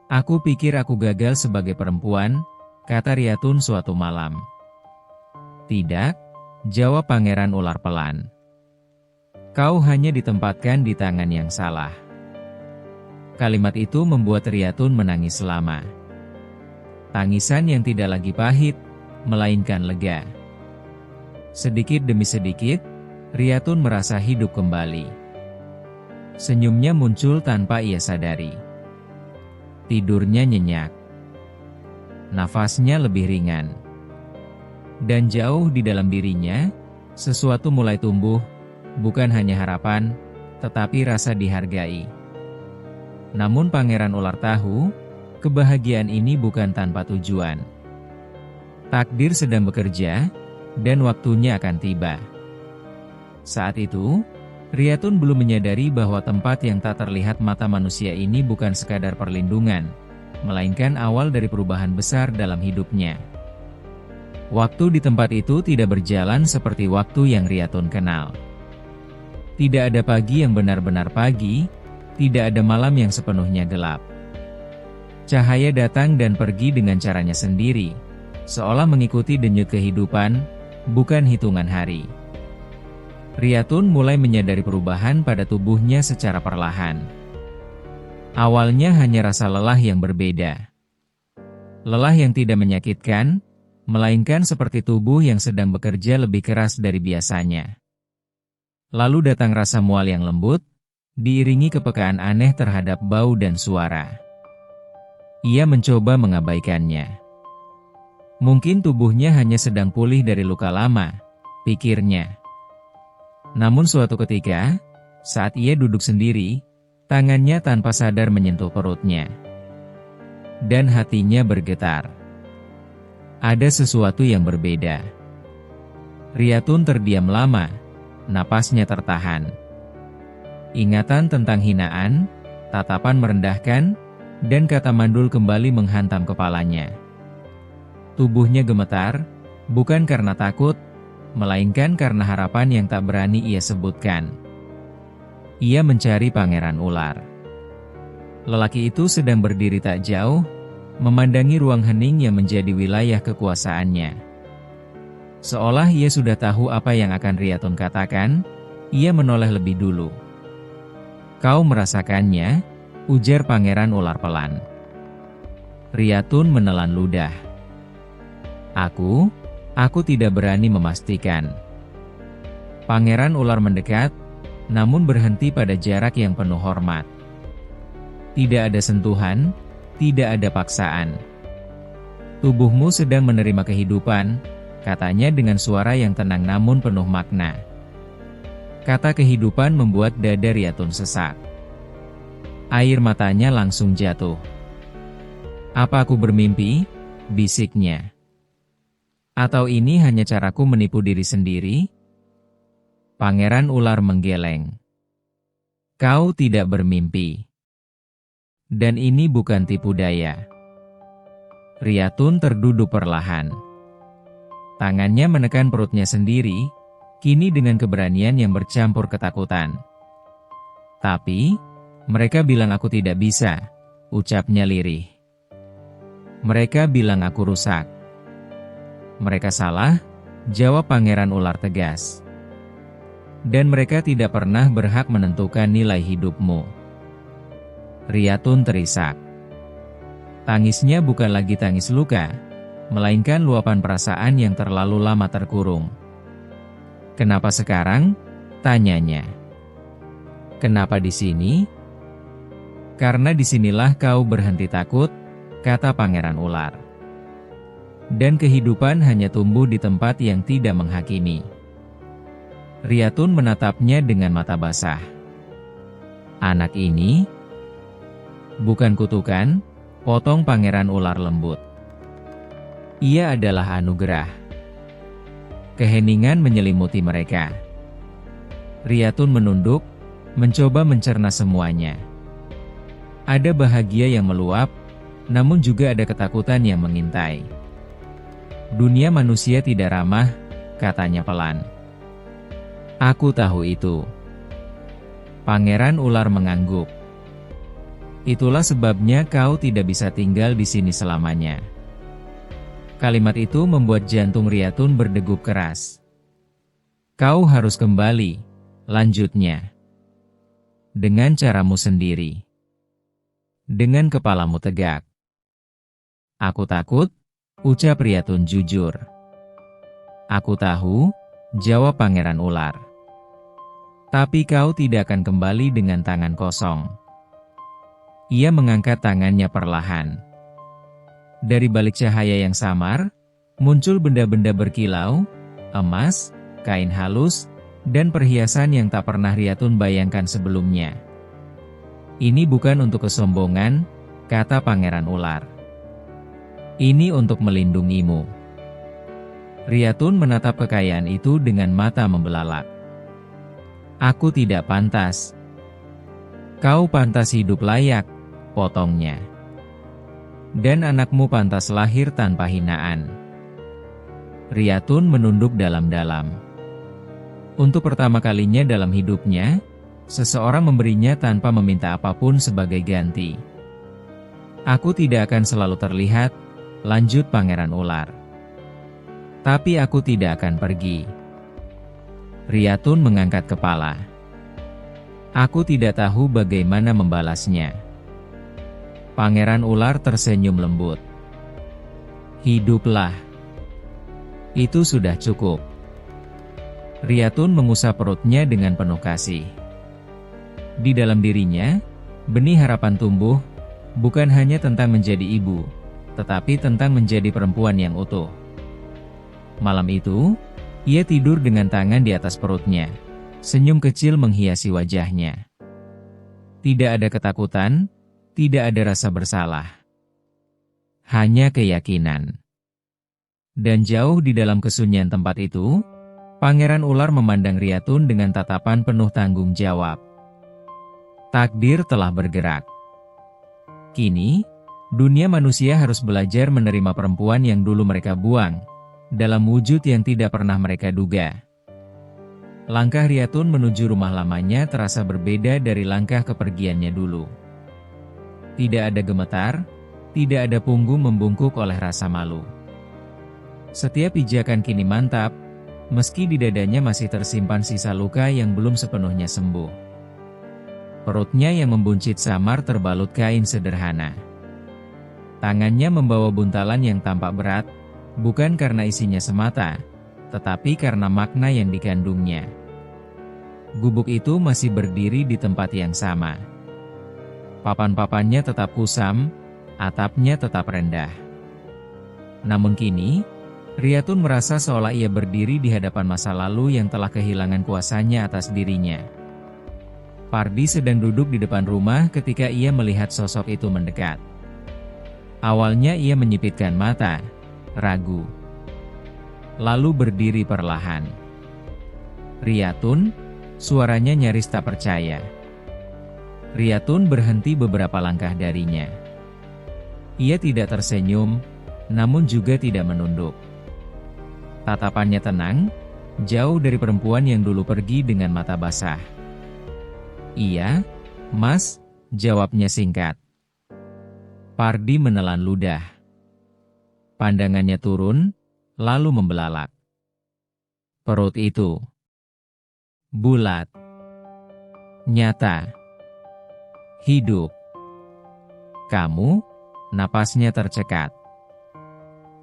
Aku pikir aku gagal sebagai perempuan, kata Riyatun suatu malam. Tidak, jawab pangeran ular pelan. Kau hanya ditempatkan di tangan yang salah. Kalimat itu membuat Riyatun menangis lama. Tangisan yang tidak lagi pahit, melainkan lega. Sedikit demi sedikit, Riyatun merasa hidup kembali. Senyumnya muncul tanpa ia sadari. Tidurnya nyenyak. Nafasnya lebih ringan. Dan jauh di dalam dirinya, sesuatu mulai tumbuh, bukan hanya harapan, tetapi rasa dihargai. Namun pangeran ular tahu, kebahagiaan ini bukan tanpa tujuan. Takdir sedang bekerja, dan waktunya akan tiba. Saat itu, Riyatun belum menyadari bahwa tempat yang tak terlihat mata manusia ini bukan sekadar perlindungan, melainkan awal dari perubahan besar dalam hidupnya. Waktu di tempat itu tidak berjalan seperti waktu yang Riyatun kenal. Tidak ada pagi yang benar-benar pagi, tidak ada malam yang sepenuhnya gelap. Cahaya datang dan pergi dengan caranya sendiri, seolah mengikuti denyut kehidupan, bukan hitungan hari. Riyatun mulai menyadari perubahan pada tubuhnya secara perlahan. Awalnya hanya rasa lelah yang berbeda. Lelah yang tidak menyakitkan, melainkan seperti tubuh yang sedang bekerja lebih keras dari biasanya. Lalu datang rasa mual yang lembut, diiringi kepekaan aneh terhadap bau dan suara. Ia mencoba mengabaikannya. Mungkin tubuhnya hanya sedang pulih dari luka lama, pikirnya. Namun suatu ketika, saat ia duduk sendiri, tangannya tanpa sadar menyentuh perutnya. Dan hatinya bergetar. Ada sesuatu yang berbeda. Riyatun terdiam lama, napasnya tertahan. Ingatan tentang hinaan, tatapan merendahkan, dan kata mandul kembali menghantam kepalanya. Tubuhnya gemetar, bukan karena takut, melainkan karena harapan yang tak berani ia sebutkan. Ia mencari pangeran ular. Lelaki itu sedang berdiri tak jauh, memandangi ruang hening yang menjadi wilayah kekuasaannya. Seolah ia sudah tahu apa yang akan Riyatun katakan, ia menoleh lebih dulu. "Kau merasakannya?" ujar pangeran ular pelan. Riyatun menelan ludah. Aku tidak berani memastikan." Pangeran ular mendekat, namun berhenti pada jarak yang penuh hormat. Tidak ada sentuhan, tidak ada paksaan. "Tubuhmu sedang menerima kehidupan," katanya dengan suara yang tenang namun penuh makna. Kata kehidupan membuat dada Riyatun sesak. Air matanya langsung jatuh. "Apa aku bermimpi?" bisiknya. "Atau ini hanya caraku menipu diri sendiri?" Pangeran ular menggeleng. "Kau tidak bermimpi. Dan ini bukan tipu daya." Riyatun terduduk perlahan. Tangannya menekan perutnya sendiri, kini dengan keberanian yang bercampur ketakutan. "Tapi, mereka bilang aku tidak bisa," ucapnya lirih. "Mereka bilang aku rusak." "Mereka salah," jawab pangeran ular tegas. "Dan mereka tidak pernah berhak menentukan nilai hidupmu." Riyatun terisak. Tangisnya bukan lagi tangis luka, melainkan luapan perasaan yang terlalu lama terkurung. "Kenapa sekarang?" tanyanya. "Kenapa di sini?" "Karena disinilah kau berhenti takut," kata pangeran ular. "Dan kehidupan hanya tumbuh di tempat yang tidak menghakimi." Riyatun menatapnya dengan mata basah. "Anak ini bukan kutukan," potong pangeran ular lembut. "Ia adalah anugerah." Keheningan menyelimuti mereka. Riyatun menunduk, mencoba mencerna semuanya. Ada bahagia yang meluap, namun juga ada ketakutan yang mengintai. "Dunia manusia tidak ramah," katanya pelan. "Aku tahu itu." Pangeran ular mengangguk. "Itulah sebabnya kau tidak bisa tinggal di sini selamanya." Kalimat itu membuat jantung Riyatun berdegup keras. "Kau harus kembali," lanjutnya. "Dengan caramu sendiri. Dengan kepalamu tegak." "Aku takut," ucap Riyatun jujur. "Aku tahu," jawab pangeran ular. "Tapi kau tidak akan kembali dengan tangan kosong." Ia mengangkat tangannya perlahan. Dari balik cahaya yang samar, muncul benda-benda berkilau, emas, kain halus, dan perhiasan yang tak pernah Riyatun bayangkan sebelumnya. "Ini bukan untuk kesombongan," kata pangeran ular. "Ini untuk melindungimu." Riyatun menatap kekayaan itu dengan mata membelalak. "Aku tidak pantas." "Kau pantas hidup layak," potongnya. "Dan anakmu pantas lahir tanpa hinaan." Riyatun menunduk dalam-dalam. Untuk pertama kalinya dalam hidupnya, seseorang memberinya tanpa meminta apapun sebagai ganti. "Aku tidak akan selalu terlihat," lanjut pangeran ular. "Tapi aku tidak akan pergi." Riyatun mengangkat kepala. "Aku tidak tahu bagaimana membalasnya." Pangeran ular tersenyum lembut. "Hiduplah. Itu sudah cukup." Riyatun mengusap perutnya dengan penuh kasih. Di dalam dirinya, benih harapan tumbuh, bukan hanya tentang menjadi ibu, tetapi tentang menjadi perempuan yang utuh. Malam itu, ia tidur dengan tangan di atas perutnya. Senyum kecil menghiasi wajahnya. Tidak ada ketakutan, tidak ada rasa bersalah. Hanya keyakinan. Dan jauh di dalam kesunyian tempat itu, pangeran ular memandang Riyatun dengan tatapan penuh tanggung jawab. Takdir telah bergerak. Kini, dunia manusia harus belajar menerima perempuan yang dulu mereka buang, dalam wujud yang tidak pernah mereka duga. Langkah Riatun menuju rumah lamanya terasa berbeda dari langkah kepergiannya dulu. Tidak ada gemetar, tidak ada punggung membungkuk oleh rasa malu. Setiap pijakan kini mantap, meski di dadanya masih tersimpan sisa luka yang belum sepenuhnya sembuh. Perutnya yang membuncit samar terbalut kain sederhana. Tangannya membawa buntalan yang tampak berat, bukan karena isinya semata, tetapi karena makna yang dikandungnya. Gubuk itu masih berdiri di tempat yang sama. Papan-papannya tetap kusam, atapnya tetap rendah. Namun kini, Riatun merasa seolah ia berdiri di hadapan masa lalu yang telah kehilangan kuasanya atas dirinya. Pardi sedang duduk di depan rumah ketika ia melihat sosok itu mendekat. Awalnya ia menyipitkan mata, ragu. Lalu berdiri perlahan. "Riatun?" Suaranya nyaris tak percaya. Riatun berhenti beberapa langkah darinya. Ia tidak tersenyum, namun juga tidak menunduk. Tatapannya tenang, jauh dari perempuan yang dulu pergi dengan mata basah. "Iya, Mas," jawabnya singkat. Pardi menelan ludah. Pandangannya turun, lalu membelalak. Perut itu bulat, nyata, hidup. "Kamu?" Napasnya tercekat.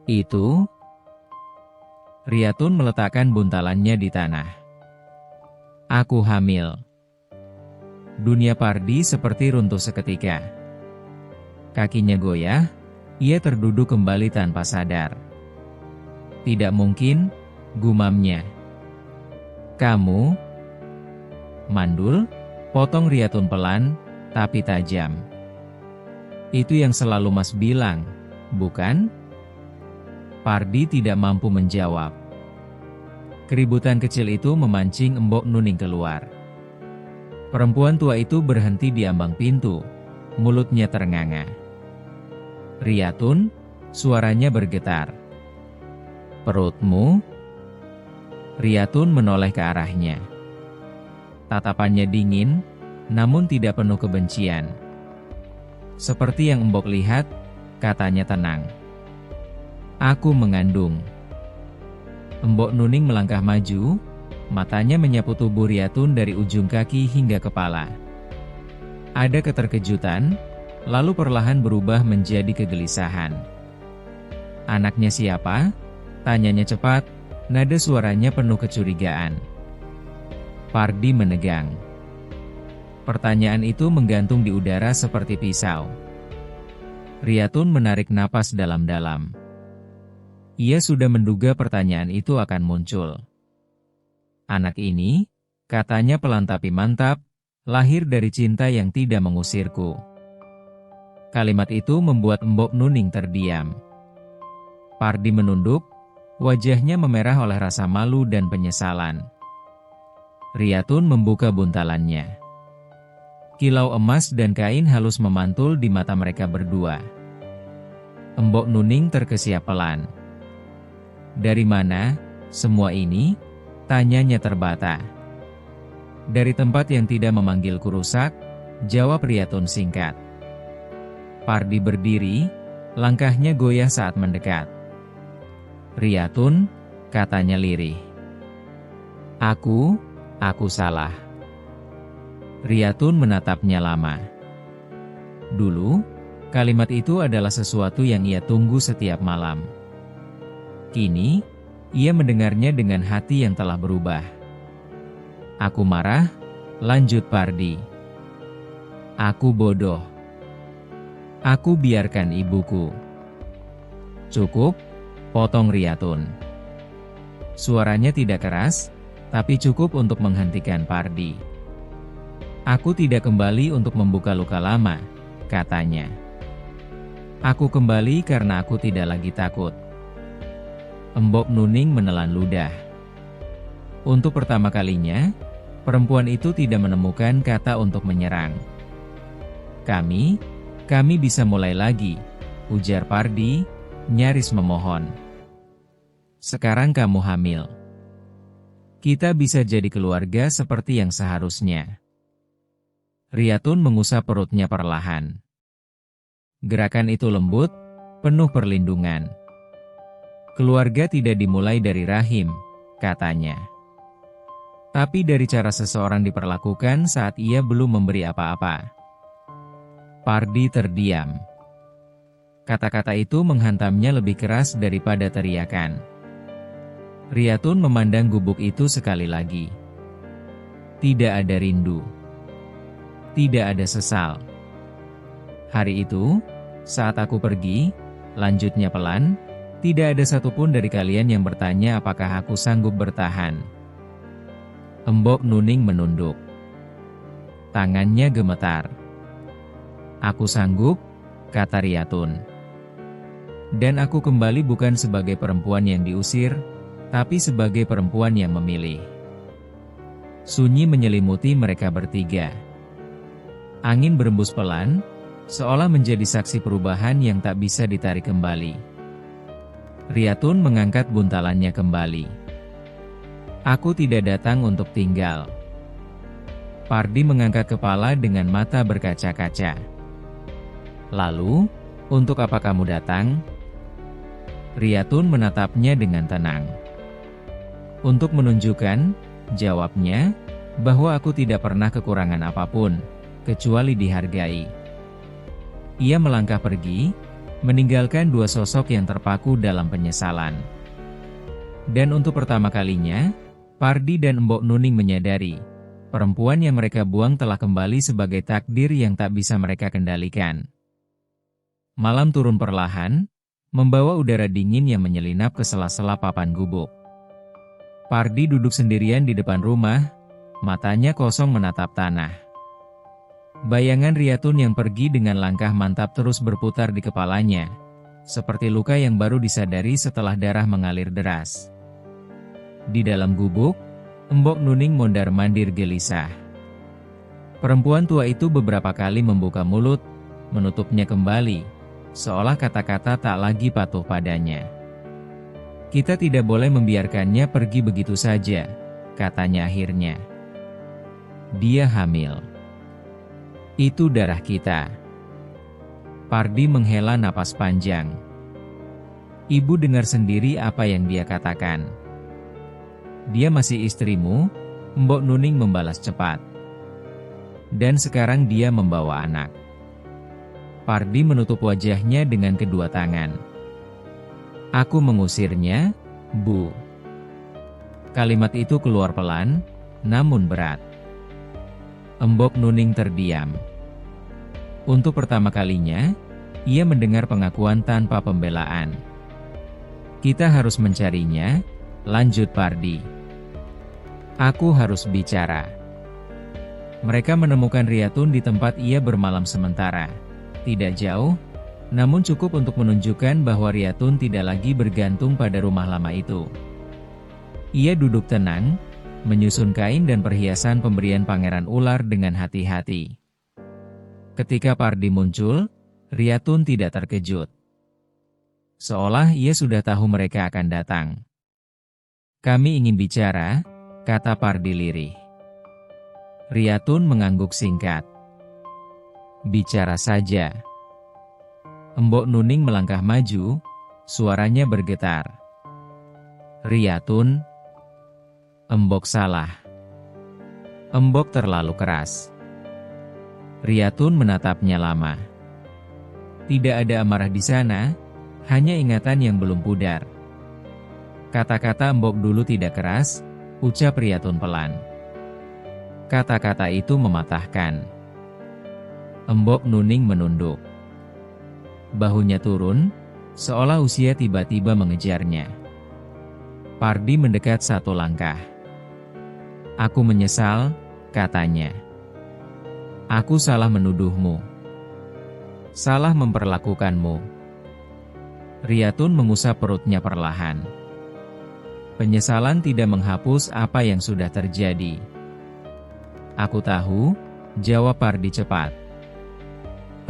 "Itu?" Riatun meletakkan buntalannya di tanah. "Aku hamil." Dunia Pardi seperti runtuh seketika. Kakinya goyah, ia terduduk kembali tanpa sadar. "Tidak mungkin," gumamnya. "Kamu?" "Mandul," potong Riatun pelan, tapi tajam. "Itu yang selalu Mas bilang, bukan?" Pardi tidak mampu menjawab. Keributan kecil itu memancing Embok Nuning keluar. Perempuan tua itu berhenti di ambang pintu, mulutnya ternganga. "Riatun," suaranya bergetar. "Perutmu?" Riatun menoleh ke arahnya. Tatapannya dingin, namun tidak penuh kebencian. "Seperti yang Embok lihat," katanya tenang. "Aku mengandung." Embok Nuning melangkah maju, matanya menyapu tubuh Riatun dari ujung kaki hingga kepala. Ada keterkejutan, lalu perlahan berubah menjadi kegelisahan. "Anaknya siapa?" tanyanya cepat, nada suaranya penuh kecurigaan. Pardi menegang. Pertanyaan itu menggantung di udara seperti pisau. Riatun menarik napas dalam-dalam. Ia sudah menduga pertanyaan itu akan muncul. "Anak ini," katanya pelan tapi mantap, "lahir dari cinta yang tidak mengusirku." Kalimat itu membuat Embok Nuning terdiam. Pardi menunduk, wajahnya memerah oleh rasa malu dan penyesalan. Riatun membuka buntalannya. Kilau emas dan kain halus memantul di mata mereka berdua. Embok Nuning terkesiap pelan. "Dari mana semua ini?" tanyanya terbata. "Dari tempat yang tidak memanggilku rusak," jawab Riatun singkat. Pardi berdiri, langkahnya goyah saat mendekat. "Riatun," katanya lirih. Aku salah." Riatun menatapnya lama. Dulu, kalimat itu adalah sesuatu yang ia tunggu setiap malam. Kini, ia mendengarnya dengan hati yang telah berubah. "Aku marah," lanjut Pardi. "Aku bodoh. Aku biarkan ibuku." "Cukup," potong Riatun. Suaranya tidak keras, tapi cukup untuk menghentikan Pardi. "Aku tidak kembali untuk membuka luka lama," katanya. "Aku kembali karena aku tidak lagi takut." Embok Nuning menelan ludah. Untuk pertama kalinya, perempuan itu tidak menemukan kata untuk menyerang. Kami bisa mulai lagi," ujar Pardi, nyaris memohon. "Sekarang kamu hamil. Kita bisa jadi keluarga seperti yang seharusnya. Riyatun mengusap perutnya perlahan. Gerakan itu lembut, penuh perlindungan. Keluarga tidak dimulai dari rahim, katanya. Tapi dari cara seseorang diperlakukan saat ia belum memberi apa-apa. Pardi terdiam. Kata-kata itu menghantamnya lebih keras daripada teriakan. Riyatun memandang gubuk itu sekali lagi. Tidak ada rindu. Tidak ada sesal. Hari itu, saat aku pergi, lanjutnya pelan, tidak ada satupun dari kalian yang bertanya apakah aku sanggup bertahan. Embok Nuning menunduk. Tangannya gemetar. Aku sanggup, kata Riyatun. Dan aku kembali bukan sebagai perempuan yang diusir, tapi sebagai perempuan yang memilih. Sunyi menyelimuti mereka bertiga. Angin berembus pelan, seolah menjadi saksi perubahan yang tak bisa ditarik kembali. Riyatun mengangkat buntalannya kembali. Aku tidak datang untuk tinggal. Pardi mengangkat kepala dengan mata berkaca-kaca. Lalu, untuk apa kamu datang? Riyatun menatapnya dengan tenang. Untuk menunjukkan, jawabnya, bahwa aku tidak pernah kekurangan apapun, kecuali dihargai. Ia melangkah pergi, meninggalkan dua sosok yang terpaku dalam penyesalan. Dan untuk pertama kalinya, Pardi dan Embok Nuning menyadari, perempuan yang mereka buang telah kembali sebagai takdir yang tak bisa mereka kendalikan. Malam turun perlahan, membawa udara dingin yang menyelinap ke sela-sela papan gubuk. Pardi duduk sendirian di depan rumah, matanya kosong menatap tanah. Bayangan Riyatun yang pergi dengan langkah mantap terus berputar di kepalanya, seperti luka yang baru disadari setelah darah mengalir deras. Di dalam gubuk, Embok Nuning mondar-mandir gelisah. Perempuan tua itu beberapa kali membuka mulut, menutupnya kembali, seolah kata-kata tak lagi patuh padanya. Kita tidak boleh membiarkannya pergi begitu saja, katanya akhirnya. Dia hamil. Itu darah kita. Pardi menghela napas panjang. Ibu dengar sendiri apa yang dia katakan. Dia masih istrimu, Embok Nuning membalas cepat. Dan sekarang dia membawa anak. Pardi menutup wajahnya dengan kedua tangan. Aku mengusirnya, Bu. Kalimat itu keluar pelan, namun berat. Embok Nuning terdiam. Untuk pertama kalinya, ia mendengar pengakuan tanpa pembelaan. Kita harus mencarinya, lanjut Pardi. Aku harus bicara. Mereka menemukan Riyatun di tempat ia bermalam sementara. Tidak jauh, namun cukup untuk menunjukkan bahwa Riyatun tidak lagi bergantung pada rumah lama itu. Ia duduk tenang, menyusun kain dan perhiasan pemberian Pangeran Ular dengan hati-hati. Ketika Pardi muncul, Riyatun tidak terkejut. Seolah ia sudah tahu mereka akan datang. Kami ingin bicara, kata Pardi lirih. Riyatun mengangguk singkat. Bicara saja. Embok Nuning melangkah maju, suaranya bergetar. Riyatun. Embok salah. Embok terlalu keras. Riyatun menatapnya lama. Tidak ada amarah di sana, hanya ingatan yang belum pudar. Kata-kata Embok dulu tidak keras, ucap Riyatun pelan. Kata-kata itu mematahkan. Embok Nuning menunduk. Bahunya turun, seolah usia tiba-tiba mengejarnya. Pardi mendekat satu langkah. Aku menyesal, katanya. Aku salah menuduhmu. Salah memperlakukanmu. Riyatun mengusap perutnya perlahan. Penyesalan tidak menghapus apa yang sudah terjadi. Aku tahu, jawab Pardi cepat.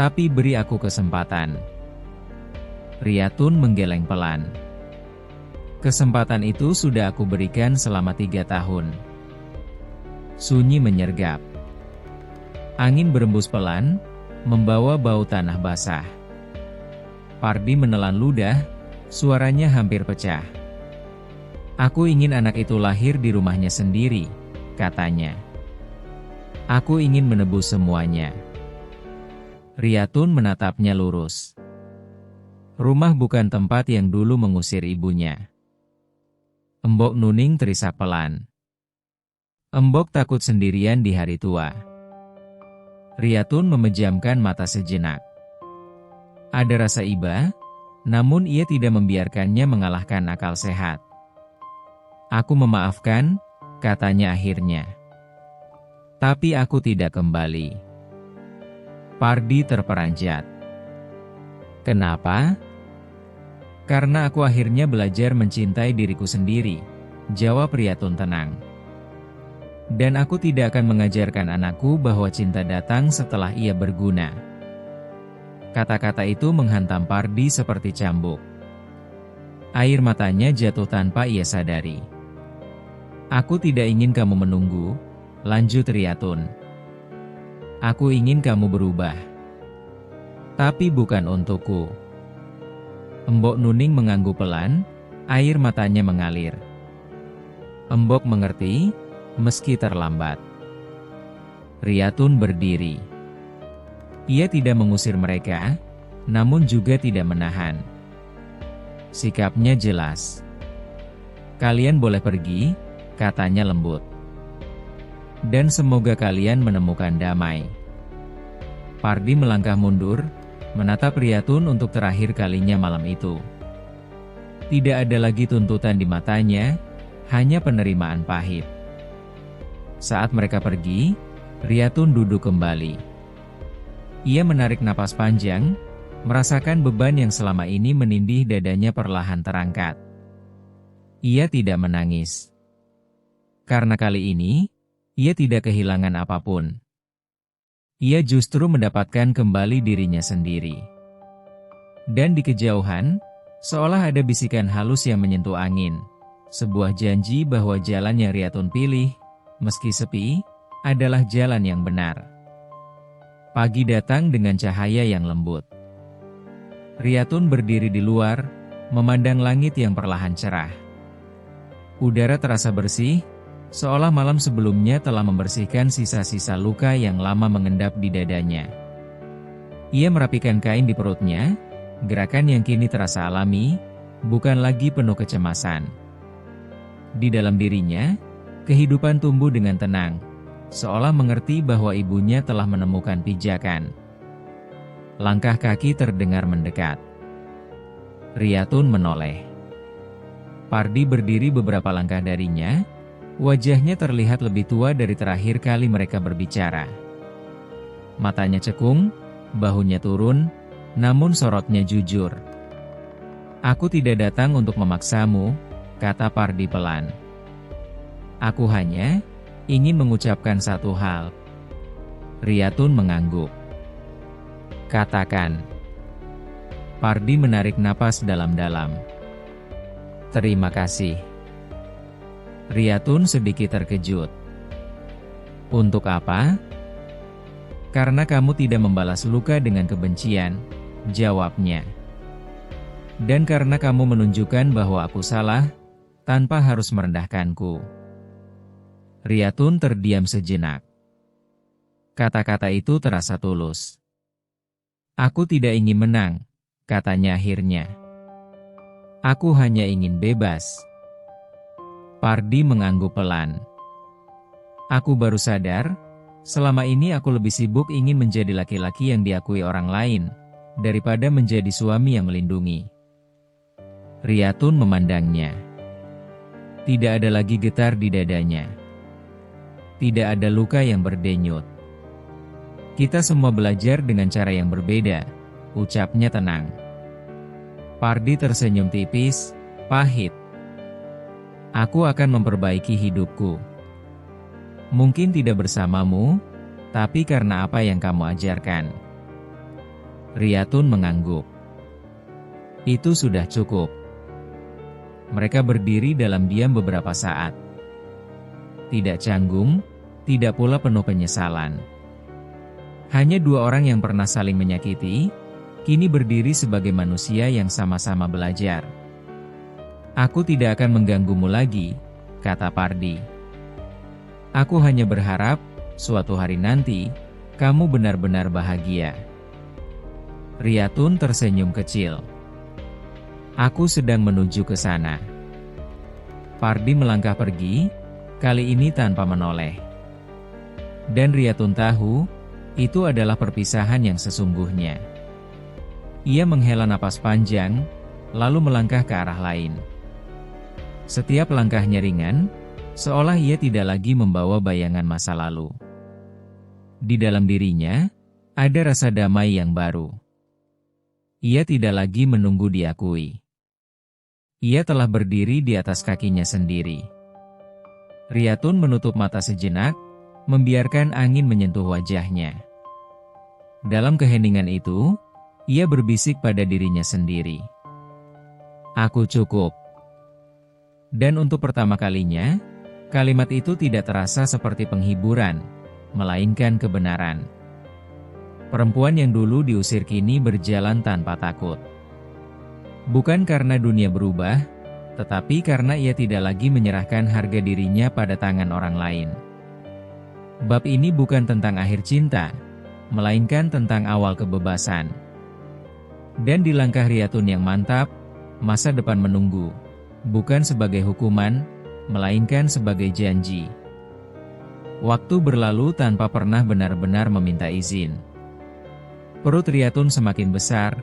Tapi beri aku kesempatan. Riyatun menggeleng pelan. Kesempatan itu sudah aku berikan selama 3 tahun. Sunyi menyergap. Angin berembus pelan, membawa bau tanah basah. Pardi menelan ludah, suaranya hampir pecah. Aku ingin anak itu lahir di rumahnya sendiri, katanya. Aku ingin menebus semuanya. Riyatun menatapnya lurus. Rumah bukan tempat yang dulu mengusir ibunya. Embok Nuning terisak pelan. Embok takut sendirian di hari tua. Riyatun memejamkan mata sejenak. Ada rasa iba, namun ia tidak membiarkannya mengalahkan akal sehat. Aku memaafkan, katanya akhirnya. Tapi aku tidak kembali. Pardi terperanjat. Kenapa? Karena aku akhirnya belajar mencintai diriku sendiri, jawab Riyatun tenang. Dan aku tidak akan mengajarkan anakku bahwa cinta datang setelah ia berguna. Kata-kata itu menghantam Pardi seperti cambuk. Air matanya jatuh tanpa ia sadari. Aku tidak ingin kamu menunggu, lanjut Riyatun. Aku ingin kamu berubah. Tapi bukan untukku. Embok Nuning mengangguk pelan, air matanya mengalir. Embok mengerti, meski terlambat. Riyatun berdiri. Ia tidak mengusir mereka, namun juga tidak menahan. Sikapnya jelas. Kalian boleh pergi, katanya lembut. Dan semoga kalian menemukan damai. Pardi melangkah mundur, menatap Riyatun untuk terakhir kalinya malam itu. Tidak ada lagi tuntutan di matanya, hanya penerimaan pahit. Saat mereka pergi, Riyatun duduk kembali. Ia menarik napas panjang, merasakan beban yang selama ini menindih dadanya perlahan terangkat. Ia tidak menangis. Karena kali ini, ia tidak kehilangan apapun. Ia justru mendapatkan kembali dirinya sendiri. Dan di kejauhan, seolah ada bisikan halus yang menyentuh angin. Sebuah janji bahwa jalan yang Riyatun pilih, meski sepi, adalah jalan yang benar. Pagi datang dengan cahaya yang lembut. Riyatun berdiri di luar, memandang langit yang perlahan cerah. Udara terasa bersih, seolah malam sebelumnya telah membersihkan sisa-sisa luka yang lama mengendap di dadanya. Ia merapikan kain di perutnya, gerakan yang kini terasa alami, bukan lagi penuh kecemasan. Di dalam dirinya, kehidupan tumbuh dengan tenang, seolah mengerti bahwa ibunya telah menemukan pijakan. Langkah kaki terdengar mendekat. Riyatun menoleh. Pardi berdiri beberapa langkah darinya. Wajahnya terlihat lebih tua dari terakhir kali mereka berbicara. Matanya cekung, bahunya turun, namun sorotnya jujur. Aku tidak datang untuk memaksamu, kata Pardi pelan. Aku hanya ingin mengucapkan satu hal. Riyatun mengangguk. Katakan. Pardi menarik napas dalam-dalam. Terima kasih. Riyatun sedikit terkejut. Untuk apa? Karena kamu tidak membalas luka dengan kebencian, jawabnya. Dan karena kamu menunjukkan bahwa aku salah, tanpa harus merendahkanku. Riyatun terdiam sejenak. Kata-kata itu terasa tulus. Aku tidak ingin menang, katanya akhirnya. Aku hanya ingin bebas. Pardi mengangguk pelan. Aku baru sadar, selama ini aku lebih sibuk ingin menjadi laki-laki yang diakui orang lain, daripada menjadi suami yang melindungi. Riyatun memandangnya. Tidak ada lagi getar di dadanya. Tidak ada luka yang berdenyut. Kita semua belajar dengan cara yang berbeda, ucapnya tenang. Pardi tersenyum tipis, pahit. Aku akan memperbaiki hidupku. Mungkin tidak bersamamu, tapi karena apa yang kamu ajarkan. Riyatun mengangguk. Itu sudah cukup. Mereka berdiri dalam diam beberapa saat. Tidak canggung, tidak pula penuh penyesalan. Hanya dua orang yang pernah saling menyakiti, kini berdiri sebagai manusia yang sama-sama belajar. "Aku tidak akan mengganggumu lagi," kata Pardi. "Aku hanya berharap, suatu hari nanti, kamu benar-benar bahagia." Riyatun tersenyum kecil. "Aku sedang menuju ke sana." Pardi melangkah pergi, kali ini tanpa menoleh. Dan Riyatun tahu, itu adalah perpisahan yang sesungguhnya. Ia menghela napas panjang, lalu melangkah ke arah lain. Setiap langkahnya ringan, seolah ia tidak lagi membawa bayangan masa lalu. Di dalam dirinya, ada rasa damai yang baru. Ia tidak lagi menunggu diakui. Ia telah berdiri di atas kakinya sendiri. Riyatun menutup mata sejenak, membiarkan angin menyentuh wajahnya. Dalam keheningan itu, ia berbisik pada dirinya sendiri. "Aku cukup." Dan untuk pertama kalinya, kalimat itu tidak terasa seperti penghiburan, melainkan kebenaran. Perempuan yang dulu diusir kini berjalan tanpa takut. Bukan karena dunia berubah, tetapi karena ia tidak lagi menyerahkan harga dirinya pada tangan orang lain. Bab ini bukan tentang akhir cinta, melainkan tentang awal kebebasan. Dan di langkah Riyatun yang mantap, masa depan menunggu, bukan sebagai hukuman, melainkan sebagai janji. Waktu berlalu tanpa pernah benar-benar meminta izin. Perut Riyatun semakin besar,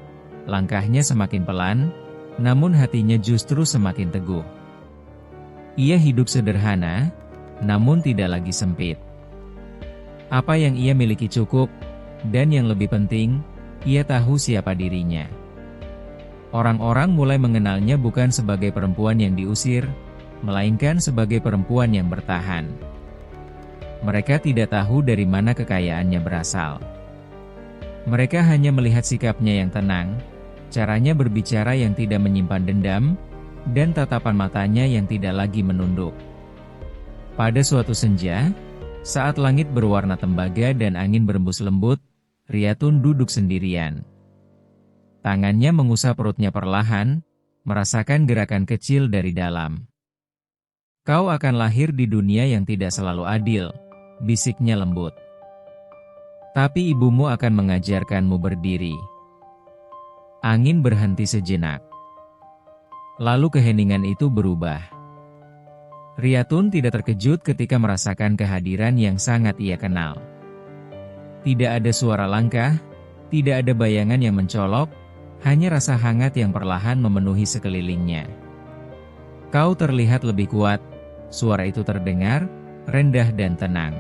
langkahnya semakin pelan, namun hatinya justru semakin teguh. Ia hidup sederhana, namun tidak lagi sempit. Apa yang ia miliki cukup, dan yang lebih penting, ia tahu siapa dirinya. Orang-orang mulai mengenalnya bukan sebagai perempuan yang diusir, melainkan sebagai perempuan yang bertahan. Mereka tidak tahu dari mana kekayaannya berasal. Mereka hanya melihat sikapnya yang tenang, caranya berbicara yang tidak menyimpan dendam, dan tatapan matanya yang tidak lagi menunduk. Pada suatu senja, saat langit berwarna tembaga dan angin berembus lembut, Riyatun duduk sendirian. Tangannya mengusap perutnya perlahan, merasakan gerakan kecil dari dalam. "Kau akan lahir di dunia yang tidak selalu adil," bisiknya lembut. "Tapi ibumu akan mengajarkanmu berdiri." Angin berhenti sejenak. Lalu keheningan itu berubah. Riyatun tidak terkejut ketika merasakan kehadiran yang sangat ia kenal. Tidak ada suara langkah, tidak ada bayangan yang mencolok, hanya rasa hangat yang perlahan memenuhi sekelilingnya. "Kau terlihat lebih kuat," suara itu terdengar, rendah dan tenang.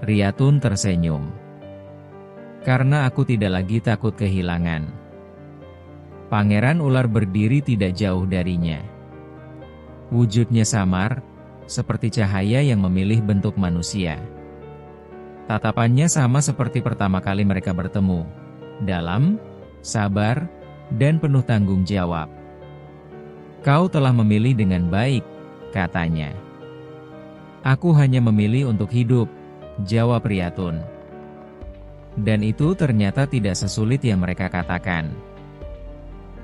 Riyatun tersenyum. "Karena aku tidak lagi takut kehilangan." Pangeran ular berdiri tidak jauh darinya. Wujudnya samar, seperti cahaya yang memilih bentuk manusia. Tatapannya sama seperti pertama kali mereka bertemu, dalam, sabar, dan penuh tanggung jawab. "Kau telah memilih dengan baik," katanya. "Aku hanya memilih untuk hidup," jawab Riyatun. Dan itu ternyata tidak sesulit yang mereka katakan.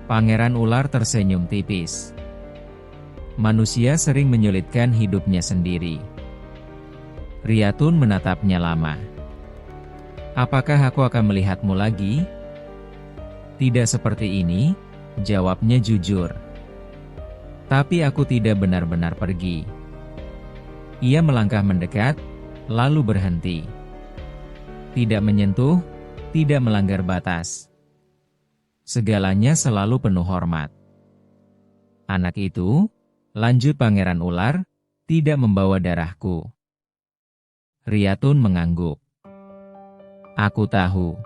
Pangeran ular tersenyum tipis. Manusia sering menyulitkan hidupnya sendiri. Riyatun menatapnya lama. "Apakah aku akan melihatmu lagi?" "Tidak seperti ini," jawabnya jujur. "Tapi aku tidak benar-benar pergi." Ia melangkah mendekat, lalu berhenti. Tidak menyentuh, tidak melanggar batas. Segalanya selalu penuh hormat. "Anak itu," lanjut Pangeran Ular, "tidak membawa darahku." Riyatun mengangguk. "Aku tahu.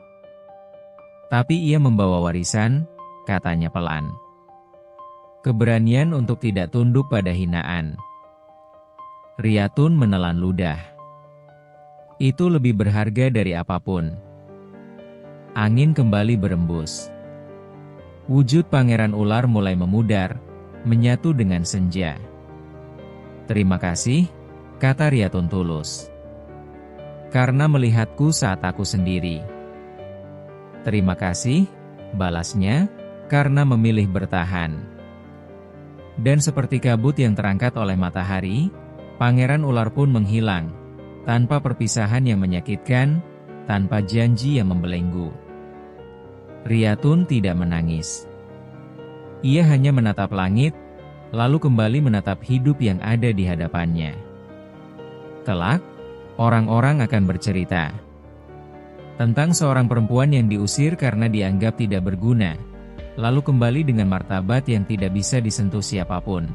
Tapi ia membawa warisan," katanya pelan. "Keberanian untuk tidak tunduk pada hinaan." Riyatun menelan ludah. "Itu lebih berharga dari apapun." Angin kembali berembus. Wujud Pangeran Ular mulai memudar, menyatu dengan senja. "Terima kasih," kata Riatun tulus. "Karena melihatku saat aku sendiri." "Terima kasih," balasnya, "karena memilih bertahan." Dan seperti kabut yang terangkat oleh matahari, Pangeran Ular pun menghilang, tanpa perpisahan yang menyakitkan, tanpa janji yang membelenggu. Riatun tidak menangis. Ia hanya menatap langit, lalu kembali menatap hidup yang ada di hadapannya. Kelak, orang-orang akan bercerita tentang seorang perempuan yang diusir karena dianggap tidak berguna, lalu kembali dengan martabat yang tidak bisa disentuh siapapun.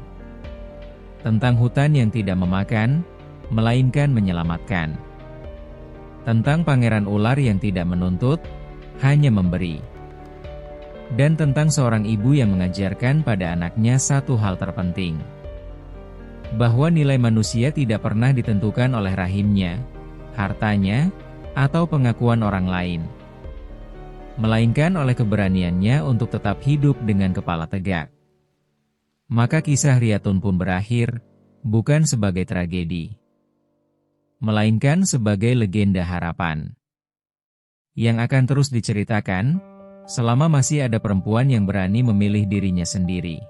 Tentang hutan yang tidak memakan, melainkan menyelamatkan. Tentang pangeran ular yang tidak menuntut, hanya memberi. Dan tentang seorang ibu yang mengajarkan pada anaknya satu hal terpenting, bahwa nilai manusia tidak pernah ditentukan oleh rahimnya, hartanya, atau pengakuan orang lain, melainkan oleh keberaniannya untuk tetap hidup dengan kepala tegak. Maka kisah Riatun pun berakhir, bukan sebagai tragedi, melainkan sebagai legenda harapan, yang akan terus diceritakan, selama masih ada perempuan yang berani memilih dirinya sendiri.